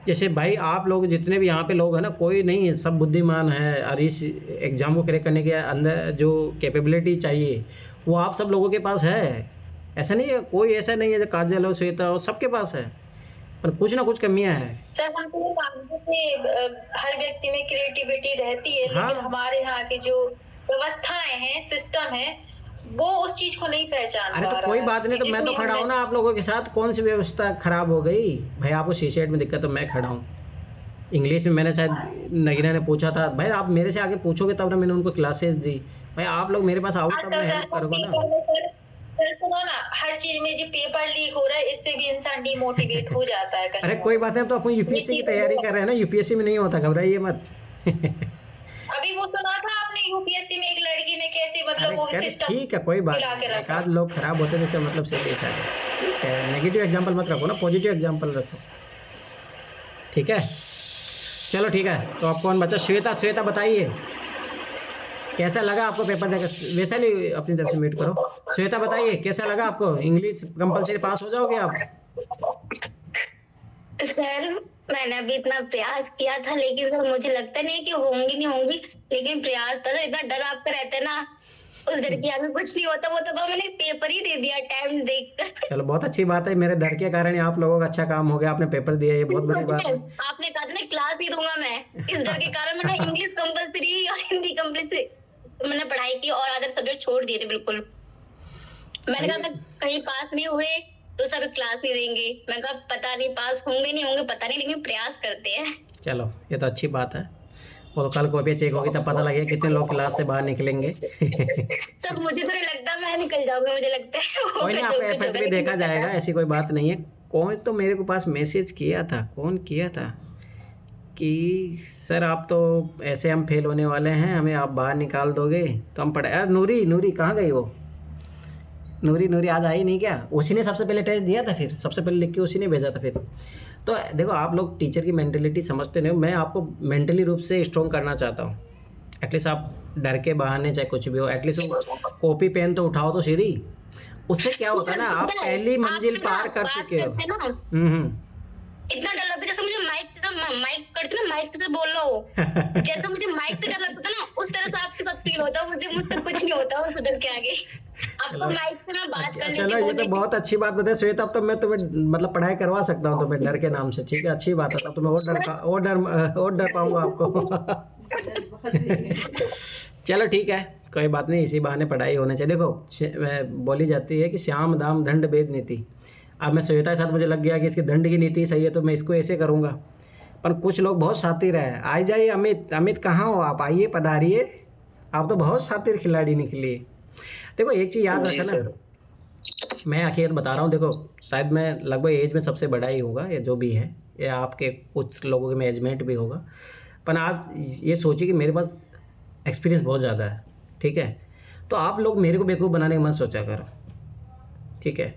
जैसे भाई आप लोग जितने भी यहाँ पे लोग हैं ना, कोई नहीं है, सब बुद्धिमान है, और इस एग्ज़ाम को क्रैक करने के अंदर जो कैपेबिलिटी चाहिए वो आप सब लोगों के पास है। ऐसा नहीं है, कोई ऐसा नहीं है जो काजल हो, श्वेता हो, सबके पास है, पर कुछ ना कुछ कमियां हैं। सर हम तो मानते थे हर व्यक्ति में क्रिएटिविटी रहती है, हाँ। लेकिन हमारे यहाँ की जो व्यवस्थाएं हैं, सिस्टम है, वो उस चीज को नहीं पहचान पा रहा है। अरे तो कोई बात नहीं, तो मैं तो खड़ा हूँ ना आप लोगों के साथ। कौन सी व्यवस्था खराब हो गई भाई? आपको सीसेट में दिक्कत, तो मैं खड़ा हूँ। इंग्लिश में मैंने शायद नगीना ने पूछा था, भाई आप मेरे से आगे पूछोगे तब ना मैंने उनको क्लासेस दी। भाई आप लोग मेरे पास आओ तब मैं हेल्प करूँगा ना। सर सुनो ना, हर चीज में जो पेपर लीक हो रहा है, इससे भी इंसान डिमोटिवेट हो जाता है। अरे कोई बात नहीं, तो अपन यूपीएससी की तैयारी कर रहे हैं ना, यूपीएससी में नहीं होता, घबराइए मत। अभी वो सुना था आपने यूपीएससी में एक लड़की ने कैसे, मतलब वो सिस्टम, ठीक है कोई बात नहीं, एक आध लोग खराब होते हैं इसका मतलब सही है। ठीक है, नेगेटिव एग्जांपल मत रखो ना, पॉजिटिव एग्जांपल रखो, ठीक है। चलो ठीक है, तो आप कौन बचा? श्वेता बताइए कैसा लगा आपको पेपर देकर? वैशाली अपनी तरफ से म्यूट करो। श्वेता बताइए कैसा लगा आपको? इंग्लिश कंपलसरी पास हो जाओगे आप? सर मैंने अभी इतना प्रयास किया था, लेकिन सर मुझे लगता नहीं कि होंगी नहीं होंगी, लेकिन प्रयास था। इतना डर आपका रहता है ना, उस डर की हमें कुछ नहीं होता। वो तो मैंने पेपर ही दे दिया टाइम देखकर। चलो बहुत अच्छी बात है, मेरे डर के कारण आप लोगों का अच्छा काम हो गया, आपने पेपर दिया, ये बहुत बड़ी बात है। आपने कहा था ना क्लास ही दूंगा मैं, इस डर के कारण मैंने इंग्लिश कंपलसरी और हिंदी कंपलसरी मैंने पढ़ाई की और अदर सब्जेक्ट छोड़ दिए थे बिल्कुल। मैंने कहा मैं कहीं पास नहीं हुए तो सर क्लास नहीं देंगे। मैं कहा पता नहीं पास होंगे नहीं होंगे पता नहीं, लेकिन प्रयास करते हैं। चलो ये तो अच्छी बात है। वो तो कल कॉपी चेक होगी तब पता लगेगा कितने लोग क्लास से बाहर निकलेंगे। सर मुझे तो नहीं लगता मैं निकल जाऊंगा, मुझे लगता है कोई नहीं, आपका एफर्ट भी देखा जाएगा, ऐसी कोई बात नहीं है। कौन तो मेरे को पास मैसेज किया था, कौन किया था कि सर आप तो ऐसे हम फेल होने वाले हैं, हमें आप बाहर निकाल दोगे तो हम पढ़े। यार नूरी कहाँ गई वो? नूरी आज आई नहीं क्या? उसी ने सबसे पहले टेस्ट दिया था, फिर सबसे पहले लिख के उसी ने भेजा था। फिर तो देखो आप लोग टीचर की मेंटेलिटी समझते नहीं हो। मैं आपको मेंटली रूप से स्ट्रॉन्ग करना चाहता हूँ। एटलीस्ट आप डर के बहाने चाहे कुछ भी हो, एटलीस्ट कॉपी पेन तो उठाओ तो सीधी। उससे क्या होता है ना, आप पहली मंजिल पार कर चुके हो। इतना डर लगता है, जैसे मुझे माइक करते ना, माइक से बोल रहा हो, जैसे मुझे माइक से डर लगता था ना, उस तरह से आपके साथ फील होता है मुझे। मुझसे कुछ नहीं होता उस डर के आगे। आपको माइक से मैं बात करने चलो, ये तो बहुत अच्छी बात बताई श्वेता। अब तो मैं तुम्हें मतलब पढ़ाई करवा सकता हूँ तुम्हें डर के नाम से। ठीक है, अच्छी बात है। तब तो मैं और डर पाऊंगा आपको। चलो ठीक है, कोई बात नहीं, इसी बहाने पढ़ाई होना चाहिए। देखो बोली जाती है कि श्याम दाम दंड भेद नीति। अब मैं श्वेता के साथ मुझे लग गया कि इसकी दंड की नीति सही है तो मैं इसको ऐसे करूँगा। पर कुछ लोग बहुत शातिर है। आ जाइए अमित कहाँ हो आप? आइए, पधारिए। आप तो बहुत शातिर खिलाड़ी निकली। देखो एक चीज़ याद रखना, मैं आखिर बता रहा हूँ। देखो शायद मैं लगभग एज में सबसे बड़ा ही होगा, या जो भी है, या आपके कुछ लोगों के मैनेजमेंट भी होगा। पर आप ये सोचिए कि मेरे पास एक्सपीरियंस बहुत ज़्यादा है। ठीक है, तो आप लोग मेरे को बेवकूफ़ बनाने की मत सोचा करो। ठीक है,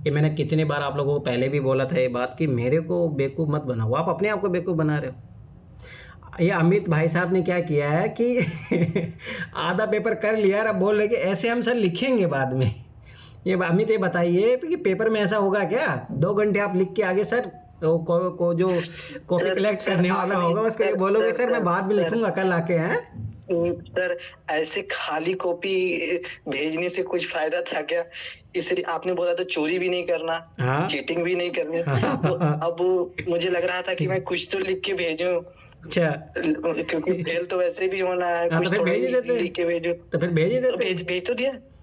ये मैंने कितनी बार आप लोगों को पहले भी बोला था ये बात कि मेरे को बेवकूफ़ मत बनाओ। आप अपने आप को बेवकूफ़ बना रहे हो। ये अमित भाई साहब ने क्या किया है कि आधा पेपर कर लिया और अब बोल रहे कि ऐसे हम सर लिखेंगे बाद में। ये अमित ये बताइए कि पेपर में ऐसा होगा क्या? 2 घंटे आप लिख के आगे सर को जो कॉपी कलेक्ट करने वाला होगा उसको ये बोलोगे सर मैं बाद में लिखूंगा कल आके। हैं सर, ऐसे खाली कॉपी भेजने से कुछ फायदा था क्या? इसलिए आपने बोला था चोरी भी नहीं करना, हाँ? चीटिंग भी नहीं करनी। तो अब मुझे लग रहा था कि मैं कुछ तो लिख के भेजूं। अच्छा, क्योंकि फेल तो वैसे भी होना है। हाँ, कुछ तो फिर भेज ही देते। लिख के भेजो। तो फिर भेज ही देते।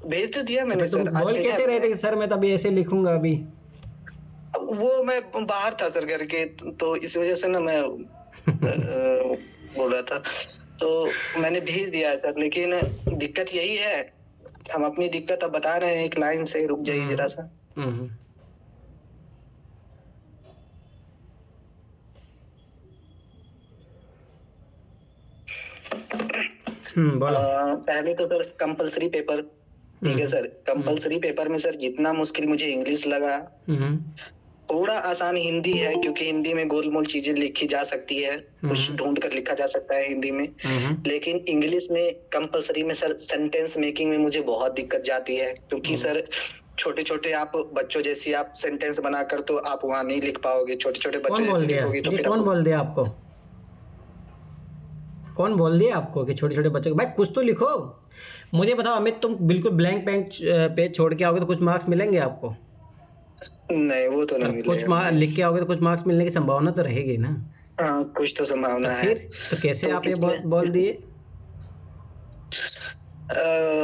भेज तो दिया मैंने तुम सर। बोल कैसे रहे थे कि सर मैं तो अभी ऐसे लिखूंगा? अभी वो मैं बाहर था सर घर के, तो इस वजह से ना मैं बोल रहा था, तो मैंने भेज दिया सर। लेकिन दिक्कत यही है, हम अपनी दिक्कत अब बता रहे हैं एक लाइन से। रुक जाइए जरा सा। बोलो। पहले तो सर कंपलसरी पेपर, ठीक है सर। कंपलसरी पेपर में सर जितना मुश्किल मुझे इंग्लिश लगा, थोड़ा आसान हिंदी है, क्योंकि हिंदी में गोलमोल चीजें लिखी जा सकती है, कुछ ढूंढ कर लिखा जा सकता है हिंदी में। लेकिन इंग्लिश में कंपलसरी में सर सेंटेंस मेकिंग में मुझे बहुत दिक्कत जाती है, क्योंकि सर छोटे छोटे आप बच्चों जैसी आप सेंटेंस बनाकर तो आप वहाँ नहीं लिख पाओगे। छोटे छोटे बच्चों जैसे लिखोगे तो फिर कौन बोल दिया आपको? कौन बोल दिया आपको कि छोटे छोटे बच्चों को? भाई कुछ तो लिखो। मुझे बताओ अमित, तुम बिल्कुल ब्लैंक पेज छोड़ के आओगे तो कुछ मार्क्स मिलेंगे आपको? नहीं, वो तो नहीं मिलेगा। कुछ लिख के आओगे तो कुछ मार्क्स मिलने की संभावना तो रहेगी ना? हाँ, कुछ तो संभावना है। तो कैसे आप ये बोल दिए?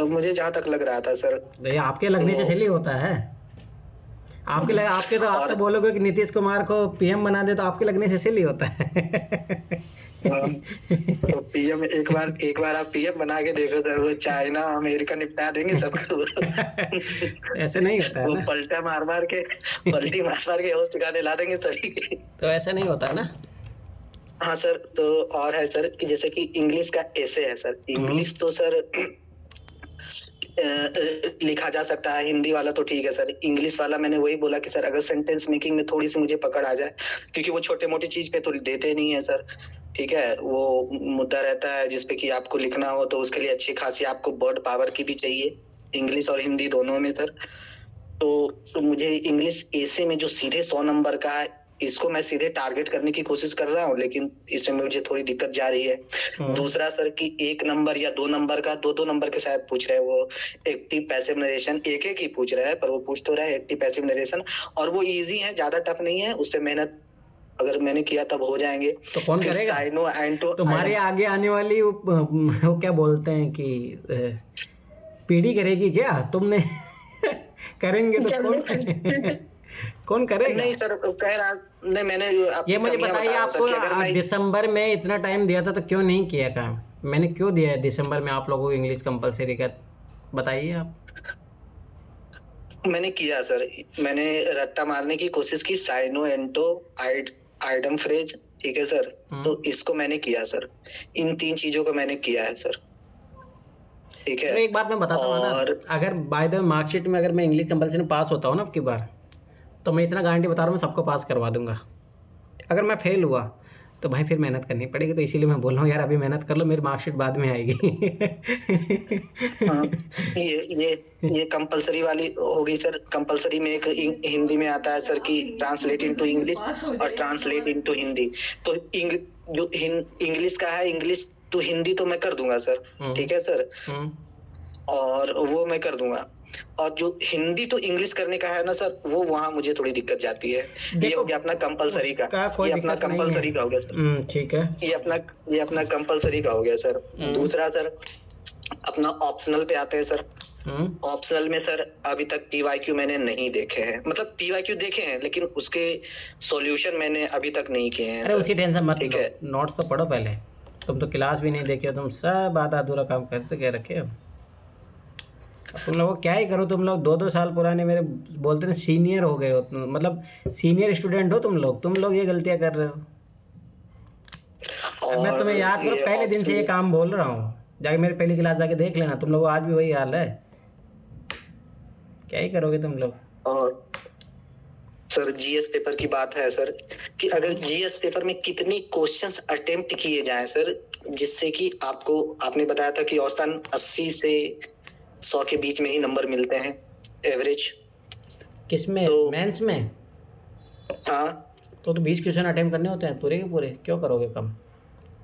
मुझे जहाँ तक लग रहा था सर। ये आपके लगने से इसलिए होता है। आपके तो आप तो बोलोगे कि नीतीश कुमार को पीएम बना दे, तो आपके लगने से इसलिए होता है। तो पीएम एक बार आप पीएम बना के देखो सर, वो चाइना अमेरिका निपटा देंगे सबको। ऐसे नहीं होता है वो ना। पलटी मार के होस्ट गाने ला देंगे सभी के। तो ऐसा नहीं होता ना। हाँ सर, तो और है सर कि जैसे कि इंग्लिश का ऐसे है सर। इंग्लिश तो सर लिखा जा सकता है, हिंदी वाला तो ठीक है सर। इंग्लिश वाला मैंने वही बोला कि सर अगर सेंटेंस मेकिंग में थोड़ी सी मुझे पकड़ आ जाए, क्योंकि वो छोटे मोटी चीज पे तो देते नहीं है सर। ठीक है, वो मुद्दा रहता है जिसपे कि आपको लिखना हो, तो उसके लिए अच्छी खासी आपको वर्ड पावर की भी चाहिए, इंग्लिश और हिंदी दोनों में सर। तो मुझे इंग्लिश ऐसे में जो सीधे 100 नंबर का है, इसको मैं सीधे टारगेट करने की कोशिश कर रहा हूँ, लेकिन इसमें मुझे थोड़ी दिक्कत जा रही है। दूसरा सर कि 1 नंबर या 2 नंबर का, 2 नंबर के शायद पूछ रहे हैं वो एक्टिव पैसिव नरेशन, एक ही पूछ रहा है, पर वो पूछ तो रहा है एक्टिव पैसिव नरेशन, और वो इजी है, ज्यादा टफ नहीं है। उस पर मेहनत अगर मैंने किया तब हो जाएंगे। तो कौन करेगा? साइनो एंटो तुम्हारे आगे आने वाली वो क्या बोलते हैं कि पीढ़ी करेगी क्या? तुमने करेंगे तो कौन करेगा? नहीं सर, कह रहा नहीं मैंने। ये मुझे बताइए, आपको दिसंबर में इतना टाइम दिया था तो क्यों नहीं किया काम? मैंने क्यों दिया है दिसंबर में आप लोगों को इंग्लिश कंपलसरी का? बताइए आप। मैंने किया सर, मैंने रट्टा मारने की कोशिश की, साइनो एंटो आइडम फ्रेज, ठीक है सर। तो इसको मैंने किया सर, इन 3 चीजों को मैंने किया है सर। ठीक है, एक बात मैं बताता हूँ ना, अगर बाय द मार्कशीट में अगर मैं इंग्लिश कंपलसरी में पास होता हूँ ना अब की बार, तो मैं इतना गारंटी बता रहा हूँ मैं सबको पास करवा दूंगा। अगर मैं फेल हुआ तो भाई फिर मेहनत करनी पड़ेगी। तो इसीलिए मैं बोल रहा हूँ यार, अभी मेहनत कर लो, मेरी मार्कशीट बाद में आएगी। हाँ, ये कंपलसरी वाली होगी सर। कंपलसरी में एक हिंदी में आता है सर कि ट्रांसलेट इनटू इंग्लिश और ट्रांसलेट इनटू हिंदी। तो जो इंग्लिश का है, इंग्लिश टू हिंदी तो मैं कर दूंगा सर, ठीक है सर, और वो मैं कर दूंगा। और जो हिंदी तो इंग्लिश करने का है ना सर, वो वहाँ मुझे थोड़ी दिक्कत जाती है। ये हो गया अपना कंपलसरी का, ये अपना कंपलसरी का हो गया सर। ठीक है, ये अपना कंपलसरी का हो गया सर। दूसरा सर, अपना ऑप्शनल पे आते हैं सर। ऑप्शनल में सर अभी तक पीवाईक्यू मैंने नहीं देखे हैं, मतलब पीवाईक्यू देखे हैं लेकिन उसके सॉल्यूशन मैंने अभी तक नहीं किए हैं। अरे उसकी टेंशन मत लो, नोट्स तो पढ़ो पहले। तुम तो क्लास भी नहीं देखे हो, तुम सब आधा अधूरा काम करते क्या रखे हो। तुम लोग क्या ही करो, तुम लोग 2-2 साल पुराने मेरे बोलते ना सीनियर हो गए हो, मतलब सीनियर स्टूडेंट हो तुम लोग ये गलतियां कर रहे हो। अब मैं तुम्हें याद करो, पहले दिन से ये काम बोल रहा हूँ, जाके मेरे पहली क्लास जाके देख लेना, तुम लोग आज भी वही हाल है। क्या ही करोगे तुम लोग। और सर जीएस पेपर की बात है सर कि अगर जीएस पेपर में कितने क्वेश्चंस अटेम्प्ट किए जाएं सर, जिससे कि आपने बताया था कि औसतन 80 से 100 के बीच में ही नंबर मिलते हैं एवरेज। किसमें? तो मेंस में? हाँ, तो 20 क्वेश्चन अटेम्प्ट करने होते हैं पूरे के पूरे, क्यों करोगे कम?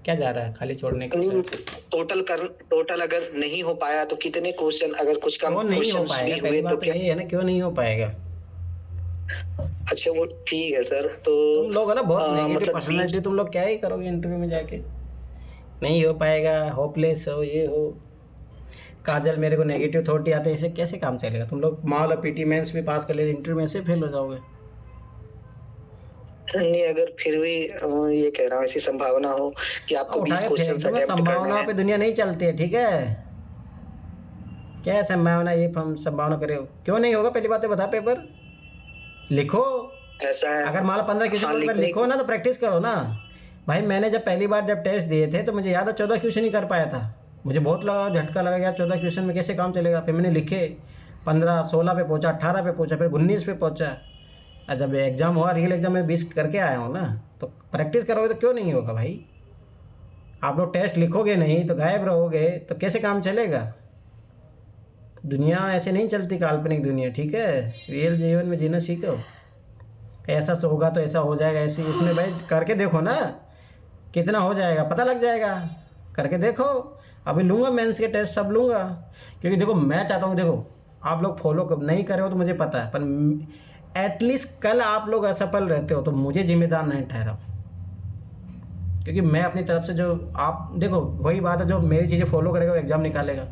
क्या जा रहा है खाली छोड़ने के? टोटल अगर नहीं हो पाया तो कितने क्वेश्चन, अगर कुछ कम क्वेश्चन भी हुए तो क्या ये है ना, क्यों नहीं हो पाएगा? अच्छा वो ठीक है सर। तो तुम लोग है ना बहुत नेगेटिव पर्सनालिटी, तुम लोग क्या ही करोगे इंटरव्यू में जाके, नहीं हो पाएगा, होपलेस हो, ये हो। काजल मेरे को नेगेटिव थॉट आते हैं, इसे कैसे काम चलेगा? तुम लोग मान लो पीटी मेंस भी पास कर ले, इंटरव्यू में से फेल हो जाओगे। नहीं, अगर फिर भी ये कह रहा हूँ ऐसी संभावना हो कि आपको 20 क्वेश्चन अटेम्प्ट करने हैं। संभावना पे दुनिया नहीं चलती है, ठीक है? क्या संभावना, ये हम संभावना करे हो, क्यों नहीं होगा? पहली बात बता, पेपर लिखो। ऐसा है, अगर मान लो 15 क्वेश्चन पेपर लिखो ना, तो प्रैक्टिस करो ना भाई। मैंने जब पहली बार जब टेस्ट दिए थे तो मुझे याद है 14 क्वेश्चन ही कर पाया था। मुझे बहुत लगा, झटका लगा यार 14 क्वेश्चन में कैसे काम चलेगा। फिर मैंने लिखे, 15, 16 पे पहुंचा, 18 पे पहुंचा, फिर 19 पे पहुंचा। और जब एग्ज़ाम हुआ, रियल एग्ज़ाम में 20 करके आया हूँ ना, तो प्रैक्टिस करोगे तो क्यों नहीं होगा भाई। आप लोग टेस्ट लिखोगे नहीं तो गायब रहोगे, तो कैसे काम चलेगा? दुनिया ऐसे नहीं चलती, काल्पनिक दुनिया, ठीक है? रियल जीवन में जीना सीखो। ऐसा होगा तो ऐसा हो जाएगा, ऐसे इसमें भाई करके देखो ना, कितना हो जाएगा पता लग जाएगा, करके देखो। अभी लूँगा मेंस के टेस्ट, सब लूँगा, क्योंकि देखो मैं चाहता हूँ, देखो आप लोग फॉलो नहीं करे हो तो मुझे पता है, पर एटलीस्ट कल आप लोग असफल रहते हो तो मुझे जिम्मेदार नहीं ठहराओ, क्योंकि मैं अपनी तरफ से जो आप देखो, वही बात है, जो मेरी चीज़ें फॉलो करेगा वो एग्ज़ाम निकालेगा।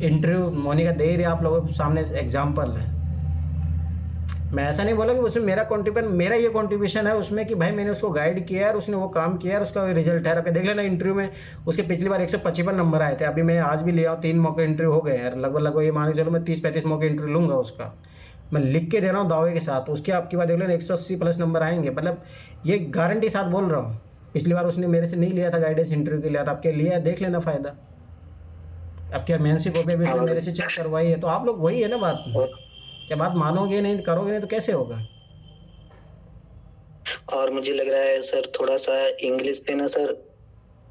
इंटरव्यू मोनिका दे रही है आप लोगों के सामने, एग्जाम्पल है। मैं ऐसा नहीं बोला कि उसमें मेरा ये कंट्रीब्यूशन है उसमें कि भाई मैंने उसको गाइड किया है और उसने वो काम किया है, उसका रिजल्ट है। आपके देख लेना इंटरव्यू में उसके पिछली बार 155 नंबर आए थे, अभी मैं आज भी लिया हूँ, 3 मौके इंटरव्यू हो गए यार, लगभग ये मान के चलो मैं 30-35 मौके इंटरव्यू लूँगा उसका, मैं लिख के दे रहा हूँ दावे के साथ। उसके आपकी बात देख लेना 180 प्लस नंबर आएंगे, मतलब ये गारंटी साथ बोल रहा हूँ। पिछली बार उसने मेरे से नहीं लिया था गाइडेंस इंटरव्यू के लिए, और आपके लिया है, देख लेना फ़ायदा। आपके मेंस कॉपी भी उसने मेरे से चेक करवाई है, तो आप लोग वही है ना बात, क्या बात मानोगे नहीं, करोगे नहीं तो कैसे होगा। और मुझे लग रहा है सर थोड़ा सा इंग्लिश पे ना सर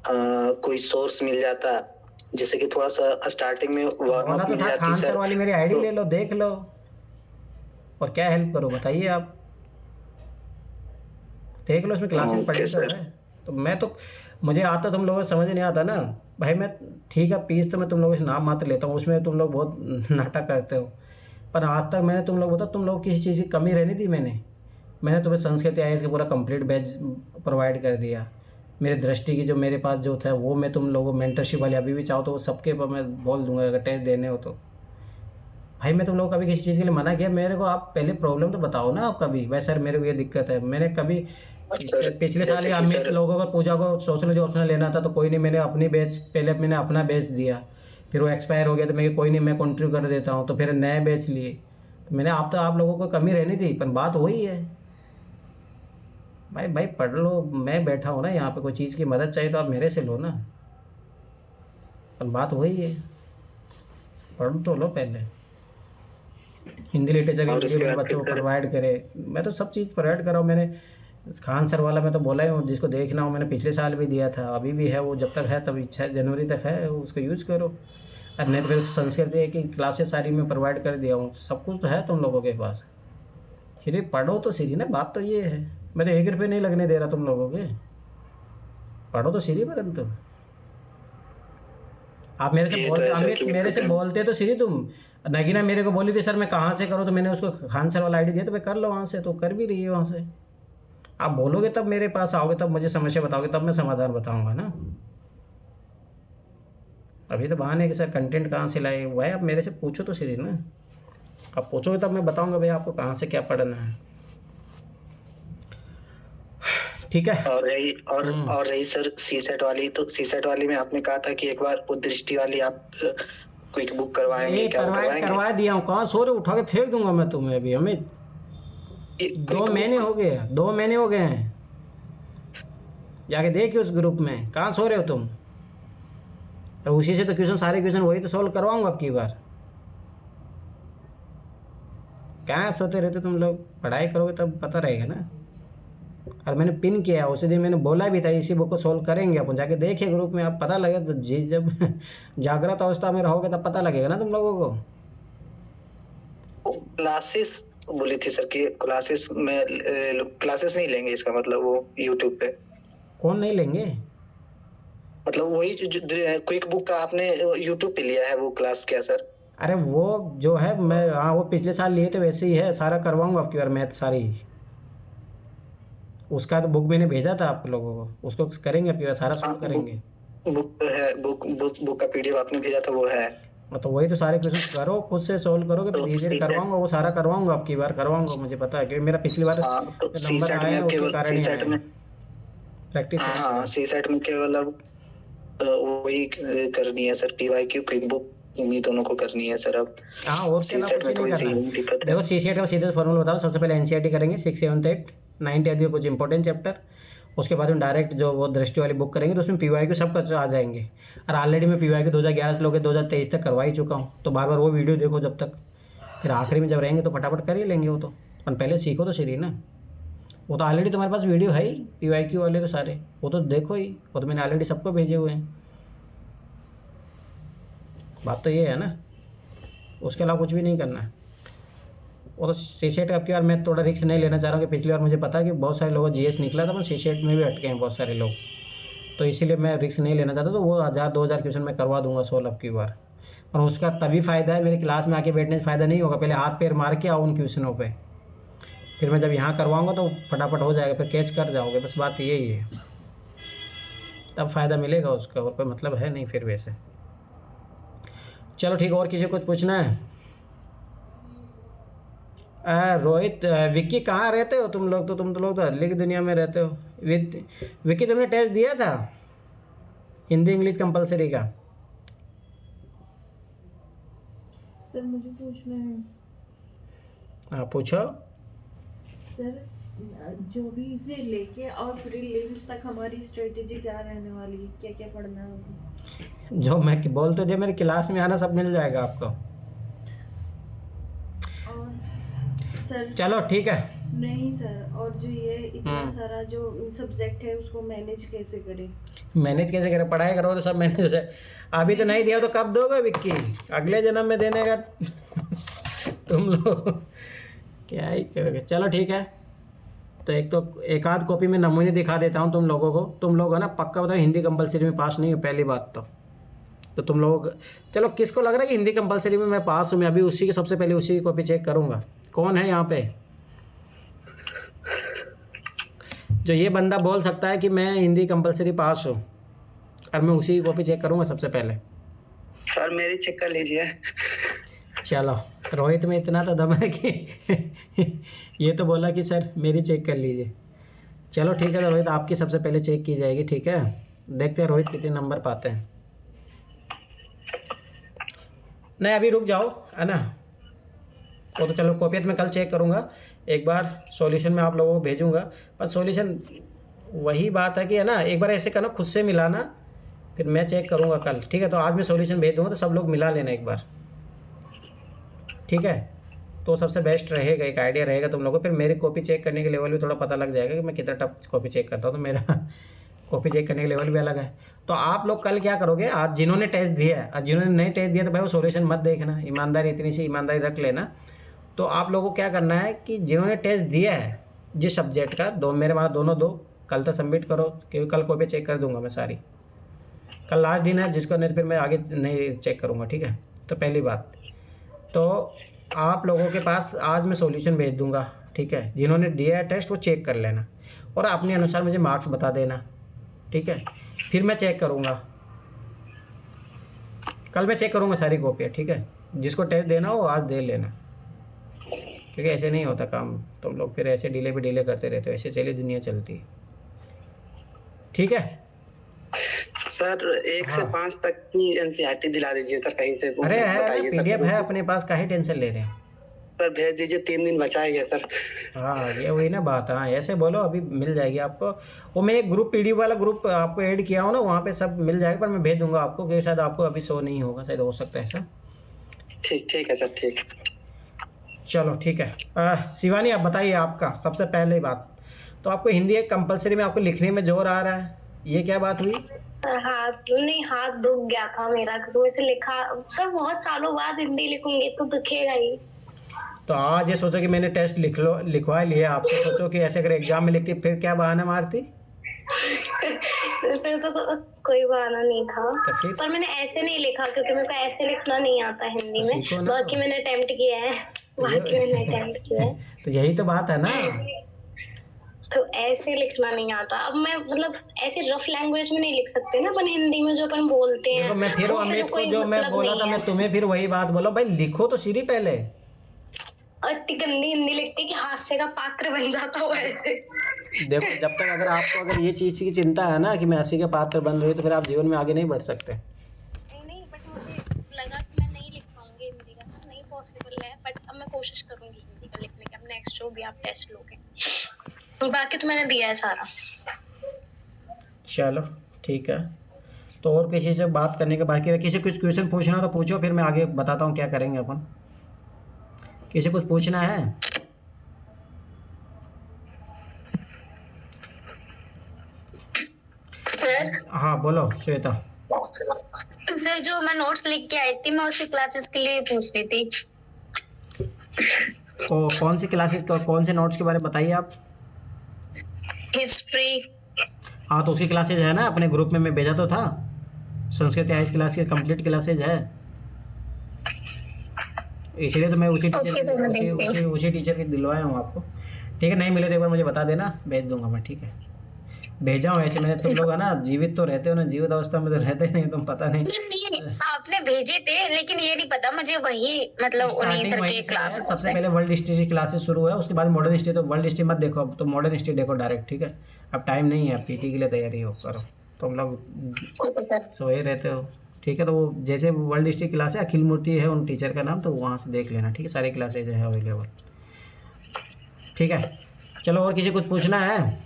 कोई सोर्स मिल जाता, जैसे कि थोड़ा सा स्टार्टिंग में वार्म अप मिल जाती खान सर वाली मेरी आईडी ले लो, देख लो, और क्या हेल्प करो बताइए आप, देख लो उसमें क्लासेस पढ़ी तो है। तो मैं तो मुझे आता, तुम लोगों को समझ नहीं आता ना भाई। मैं ठीक है, फीस तो मैं तुम लोगों से नाम मात्र लेता हूँ, उसमें तुम लोग बहुत नाटक करते हो, पर आज तक मैंने तुम लोग बता, तुम लोग किसी चीज़ की कमी रहने दी। मैंने तुम्हें संस्कृत IAS का पूरा कंप्लीट बैच प्रोवाइड कर दिया। मेरे दृष्टि की जो मेरे पास जो था वो मैं तुम लोगों को मेंटरशिप वाले अभी भी चाहो तो वो सबके पर मैं बोल दूंगा, अगर टेस्ट देने हो तो। भाई मैं तुम लोग कभी किसी चीज़ के लिए मना किया? मेरे को आप पहले प्रॉब्लम तो बताओ ना आप कभी, भाई सर मेरे को ये दिक्कत है। मैंने कभी पिछले साल ही अमित लोगों को पूजा को सोशल ऑप्शनल लेना था तो कोई नहीं, मैंने अपनी बैच पहले मैंने अपना बैच दिया, फिर वो एक्सपायर हो गया तो मैं कोई नहीं, मैं कंटिन्यू कर देता हूँ, तो फिर नए बैच लिए। तो मैंने आप लोगों को कमी रहनी थी, पर बात वही है भाई पढ़ लो। मैं बैठा हूँ ना यहाँ पे, कोई चीज़ की मदद चाहिए तो आप मेरे से लो ना, पर बात वही है, पढ़ तो लो पहले। हिंदी लिटरेचर के बच्चों को प्रोवाइड करे, मैं तो सब चीज़ प्रोवाइड कर रहा हूँ। मैंने खान सर वाला मैं तो बोला ही हूँ, जिसको देखना हो मैंने पिछले साल भी दिया था, अभी भी है वो, जब तक है तब 6 जनवरी तक है, उसको यूज़ करो। और नहीं तो फिर संस्कृत की क्लासेस सारी मैं प्रोवाइड कर दिया हूँ, सब कुछ तो है तुम लोगों के पास। फिर पढ़ो तो सीरी ना, बात तो ये है, मैं तो 1 रुपये नहीं लगने दे रहा तुम लोगों के, पढ़ो तो सीरी। परंतु आप मेरे से बोलते, अमित मेरे से बोलते तो सीरी तुम। नगीना मेरे को बोली थी सर मैं कहाँ से करूँ, तो मैंने उसको खान सर वाला आईडी दिया, तो मैं कर लो वहाँ से, तो कर भी रही है वहाँ से। आप बोलोगे तब मेरे पास आओगे, तब मुझे समस्या बताओगे, तब मैं समाधान बताऊंगा ना। अभी तो बहाने कि सर कंटेंट कहाँ से लाए, भाई आप मेरे से पूछो तो सीधी ना, आप पूछोगे तब मैं बताऊंगा भाई आपको कहाँ से क्या पढ़ना है। ठीक है। और रही सर सीसेट वाली, तो सीसेट वाली में आपने कहा था कि एक बार वो दृष्टि वाली आप क्विक बुक करवाएंगे, क्या करवाएंगे? करवा दिया हूँ, कहाँ सो रहे, उठा के फेंक दूंगा मैं तुम्हें अभी। हमें 2 महीने हो गए, 2 महीने हो गए हैं, जाके देखिए उस ग्रुप में, कहाँ सो रहे हो तुम। और उसी से तो क्वेश्चन, सारे क्वेश्चन वही तो सॉल्व करवाऊंगा अब की बार। कहाँ सोते रहते तुम लोग, पढ़ाई करोगे तब पता रहेगा ना। और मैंने पिन किया उसी दिन, मैंने बोला भी था इसी बुक को सॉल्व करेंगे अपन, जाके देखिए ग्रुप में, आप पता लगे तो जी, जब जागृत अवस्था में रहोगे तब पता लगेगा ना तुम लोगों को। क्लासेस बोली थी सर कि क्लासेस में क्लासेस नहीं लेंगे, इसका मतलब वो यूट्यूब पे कौन नहीं लेंगे, मतलब वही जो क्विक बुक का आपने यूट्यूब पे लिया है वो क्लास क्या सर? अरे वो जो है मैं, हाँ वो पिछले साल लिए थे वैसे ही है, सारा करवाऊंगा आपकी बार मैथ सारी। उसका तो बुक मैंने भेजा था आप लोगों को, उसको करेंगे आपकी बार, सारा सॉल्व करेंगे। बुक है, बुक का पीडीएफ आपने भेजा था वो है, मतलब वही तो सारे क्वेश्चन करो, खुद से सॉल्व करोगे, फिर धीरे धीरे करवाऊंगा, वो सारा करवाऊंगा आपकी बार, करवाऊंगा, मुझे पता है क्योंकि मेरा पिछली बार नंबर आए हैं उसके कारण ही आया, प्रैक्टिस। हाँ सीसेट में केवल अब वही करनी है सर, पीवाईक्यू क्विक बुक इन्हीं दोनों को करनी है सर अब। हाँ, और सीसेट में थोड़ी सी दिक्कत है। देखो सीसेट का सीधे फॉर्मूला बताओ, सबसे पहले एनसीईआरटी करेंगे 6, 7, 8, 9 आदि कुछ इंपॉर्टेंट चैप्टर, उसके बाद में डायरेक्ट जो वो दृष्टि वाली बुक करेंगे, तो उसमें पीवाईक्यू सब कुछ आ जाएंगे। और ऑलरेडी मैं पीवाईक्यू 2011 से लेकर 2023 तक करवा ही चुका हूँ, तो बार बार वो वीडियो देखो जब तक, फिर आखिरी में जब रहेंगे तो फटाफट कर ही लेंगे वो तो। अपन पहले सीखो तो सीधी ना, वो तो ऑलरेडी तुम्हारे पास वीडियो है ही पीवाईक्यू वाले तो सारे, वो तो देखो ही, वो तो मैंने ऑलरेडी सबको भेजे हुए हैं। बात तो ये है ना, उसके अलावा कुछ भी नहीं करना है। वो तो सीसेट आपकी बार मैं थोड़ा रिस्क नहीं लेना चाह रहा हूँ कि पिछली बार मुझे पता है कि बहुत सारे लोगों जीएस निकला था, पर सीसेट में भी अटके हैं बहुत सारे लोग, तो इसीलिए मैं रिस्क नहीं लेना चाहता। तो वो 1000-2000 क्वेश्चन मैं करवा दूंगा सॉल्व आपकी बार, और उसका तभी फ़ायदा है, मेरी क्लास में आके बैठने से फ़ायदा नहीं होगा, पहले हाथ पैर मार के आओ उन क्वेश्चनों पर, फिर मैं जब यहाँ करवाऊँगा तो फटाफट हो जाएगा, फिर कैच कर जाओगे, बस बात यही है, तब फ़ायदा मिलेगा उसका, और कोई मतलब है नहीं फिर वैसे। चलो ठीक है, और किसी को कुछ पूछना है? रोहित, विक्की कहाँ रहते हो तुम लोग? तुम लोग तो हल्ले की दुनिया में रहते हो। विक्की तुमने टेस्ट दिया था हिंदी इंग्लिश कंपलसरी का? सर मुझे पूछना है। हाँ पूछो सर, जो भी से लेके और प्रीलिम्स तक हमारी स्ट्रेटेजी क्या रहने वाली है, क्या क्या पढ़ना है? जो मैं बोल तो दे, मेरी क्लास में आना सब मिल जाएगा आपको। और सर चलो ठीक है। नहीं सर, और जो ये इतना सारा जो सब्जेक्ट है उसको मैनेज कैसे करें? मैनेज कैसे करें? पढ़ाई करो तो सब मैनेज हो जाए। अभी तो नहीं दिया तो कब दोगे विक्की? अगले जन्म में देने का तुम लोग क्या ही करोगे। चलो ठीक है, तो एक आध कॉपी में नमूने दिखा देता हूँ तुम लोगों को। तुम लोग है ना पक्का बताओ हिंदी कंपलसरी में पास नहीं हो, पहली बात तो तुम लोग, चलो किसको लग रहा है कि हिंदी कंपलसरी में मैं पास हूँ? मैं अभी उसी की सबसे पहले उसी की कॉपी चेक करूँगा। कौन है यहाँ पे जो ये बंदा बोल सकता है कि मैं हिंदी कंपलसरी पास हूँ? और मैं उसी की कॉपी चेक करूँगा सबसे पहले। सर मेरी चेक कर लीजिए। चलो, रोहित में इतना तो दम है कि ये तो बोला कि सर मेरी चेक कर लीजिए। चलो ठीक है, तो रोहित आपकी सबसे पहले चेक की जाएगी। ठीक है, देखते हैं रोहित कितने नंबर पाते हैं। नहीं अभी रुक जाओ, है ना, वो तो चलो कॉपीत में कल चेक करूँगा। एक बार सॉल्यूशन में आप लोगों को भेजूँगा, पर सॉल्यूशन वही बात है कि है ना, एक बार ऐसे करना खुद से मिलाना, फिर मैं चेक करूँगा कल। ठीक है, तो आज मैं सॉल्यूशन भेज दूँगा तो सब लोग मिला लेना एक बार। ठीक है, तो सबसे बेस्ट रहेगा, एक आइडिया रहेगा तुम लोगों को। फिर मेरी कॉपी चेक करने के लेवल भी थोड़ा पता लग जाएगा कि मैं कितना टफ कॉपी चेक करता हूँ, तो मेरा कॉपी चेक करने के लेवल भी अलग है। तो आप लोग कल क्या करोगे, आज जिन्होंने टेस्ट दिया है, आज जिन्होंने नहीं टेस्ट दिया तो भाई वो सॉल्यूशन मत देखना, ईमानदारी, इतनी सी ईमानदारी रख लेना। तो आप लोगों को क्या करना है कि जिन्होंने टेस्ट दिया है जिस सब्जेक्ट का, मेरे वहाँ दोनों दो, कल तक सबमिट करो, क्योंकि कल कॉपी चेक कर दूंगा मैं सारी। कल लास्ट दिन है, जिसको नहीं फिर मैं आगे नहीं चेक करूँगा, ठीक है। तो पहली बात तो आप लोगों के पास आज मैं सॉल्यूशन भेज दूंगा, ठीक है। जिन्होंने दिया है टेस्ट वो चेक कर लेना और अपने अनुसार मुझे मार्क्स बता देना, ठीक है। फिर मैं चेक करूंगा, कल मैं चेक करूंगा सारी कॉपियाँ, ठीक है। जिसको टेस्ट देना हो आज दे लेना, क्योंकि ऐसे नहीं होता काम। तुम लोग फिर ऐसे डिले पे डिले करते रहते हो, ऐसे चली दुनिया चलती है, ठीक है। सर 1 से 5 तक की एनसीईआरटी दिला दीजिए सर कहीं से। अरे है, पीडीएफ है अपने पास, काहे टेंशन ले रहे हैं सर, भेज दीजिए, 3 दिन बचा है सर। हाँ ये वही ना बात। हाँ ऐसे बोलो, अभी मिल जाएगी आपको। वो मैं एक ग्रुप पीडीएफ वाला ग्रुप आपको ऐड किया हूँ ना, वहाँ पे सब मिल जाएगा, पर मैं भेज दूंगा आपको, क्योंकि शायद आपको अभी शो नहीं होगा, शायद हो सकता है ऐसा। ठीक है सर, ठीक। चलो ठीक है। शिवानी आप बताइए, आपका सबसे पहले बात तो आपको हिंदी एक कंपलसरी में आपको लिखने में जोर आ रहा है, ये क्या बात हुई? हाथ दुख गया था मेरा, तो इसे लिखा सर, बहुत सालों बाद हिंदी लिखूंगी तो दुखेगा ही। तो आज ये सोचो कि मैंने टेस्ट लिखवा लिया आपसे, सोचो कि ऐसे अगर एग्जाम में लिखती फिर क्या बहाना मारती? फिर तो कोई बहाना नहीं था, तो फिर? पर मैंने ऐसे नहीं लिखा क्योंकि मेरे को ऐसे लिखना नहीं आता हिंदी में। बाकी मैंने अटेम्प्ट किया है, तो यही तो बात है ना, तो ऐसे लिखना नहीं आता। अब मैं मतलब ऐसे रफ लैंग्वेज में नहीं लिख सकते ना अपन हिंदी में जो अपन बोलते हैं। मैं फिर अमित को जो मैं बोला था, मैं तुम्हें फिर वही बात बोला, भाई लिखो तो सीधी पहले। इतनी गंदी हिंदी लिखती कि हास्य का पात्र बन जाता हो ऐसे। देखो जब तक अगर आपको अगर ये चीज की चिंता है ना कि मैं हास्य का पात्र बन रही हूँ, तो फिर आप जीवन में आगे नहीं बढ़ सकते। नहीं बट मुझे लगा कि मैं नहीं लिख पाऊंगी हिंदी का, नहीं पॉसिबल है, बट अब मैं कोशिश करूंगी हिंदी का लिखने की। अब नेक्स्ट जो भी आप टेस्ट लोगे, बाकी तो मैंने दिया है सारा। चलो ठीक है, तो और किसी से बात करने के बाकी है? किसी कुछ क्वेश्चन पूछना तो पूछो, फिर मैं आगे बताता हूँ क्या करेंगे अपन। किसी कुछ पूछना है? सर हाँ बोलो श्वेता। सर जो मैं नोट्स लिख के आई थी, मैं उसी क्लासेस के लिए पूछ रही थी। तो कौन सी क्लासेस, कौन से नोट्स के बारे में बताइए आप? हिस्ट्री। हाँ तो उसकी क्लासेज है ना, अपने ग्रुप में मैं भेजा तो था, संस्कृत हाई क्लास की कंप्लीट क्लासेज है, इसलिए तो मैं उसी टीचर के दिलवाया हूँ आपको। ठीक है, नहीं मिले तो एक बार मुझे बता देना, भेज दूंगा मैं, ठीक है। भेजा हूँ ऐसे मैंने, तुम लोग है ना जीवित तो रहते हो ना, जीवित अवस्था में तो रहते नहीं, तुम पता नहीं। आपने भेजे थे लेकिन ये नहीं पता मुझे वही मतलब उन्हीं सर के क्लास। सबसे पहले वर्ल्ड हिस्ट्री की क्लासेस शुरू है, उसके बाद मॉडर्न हिस्ट्री। तो वर्ल्ड हिस्ट्री मत देखो, अब तो मॉडर्न हिस्ट्री देखो डायरेक्ट, ठीक है। अब टाइम नहीं है, पीटी के लिए तैयारी हो करो, तुम लोग सोए रहते हो, ठीक है। तो वो जैसे वर्ल्ड हिस्ट्री क्लास है, अखिल मूर्ति है उन टीचर का नाम, तो वहाँ से देख लेना, ठीक है। सारी क्लासेज है अवेलेबल, ठीक है। चलो और किसी कुछ पूछना है?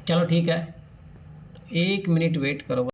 चलो ठीक है, 1 मिनट वेट करो।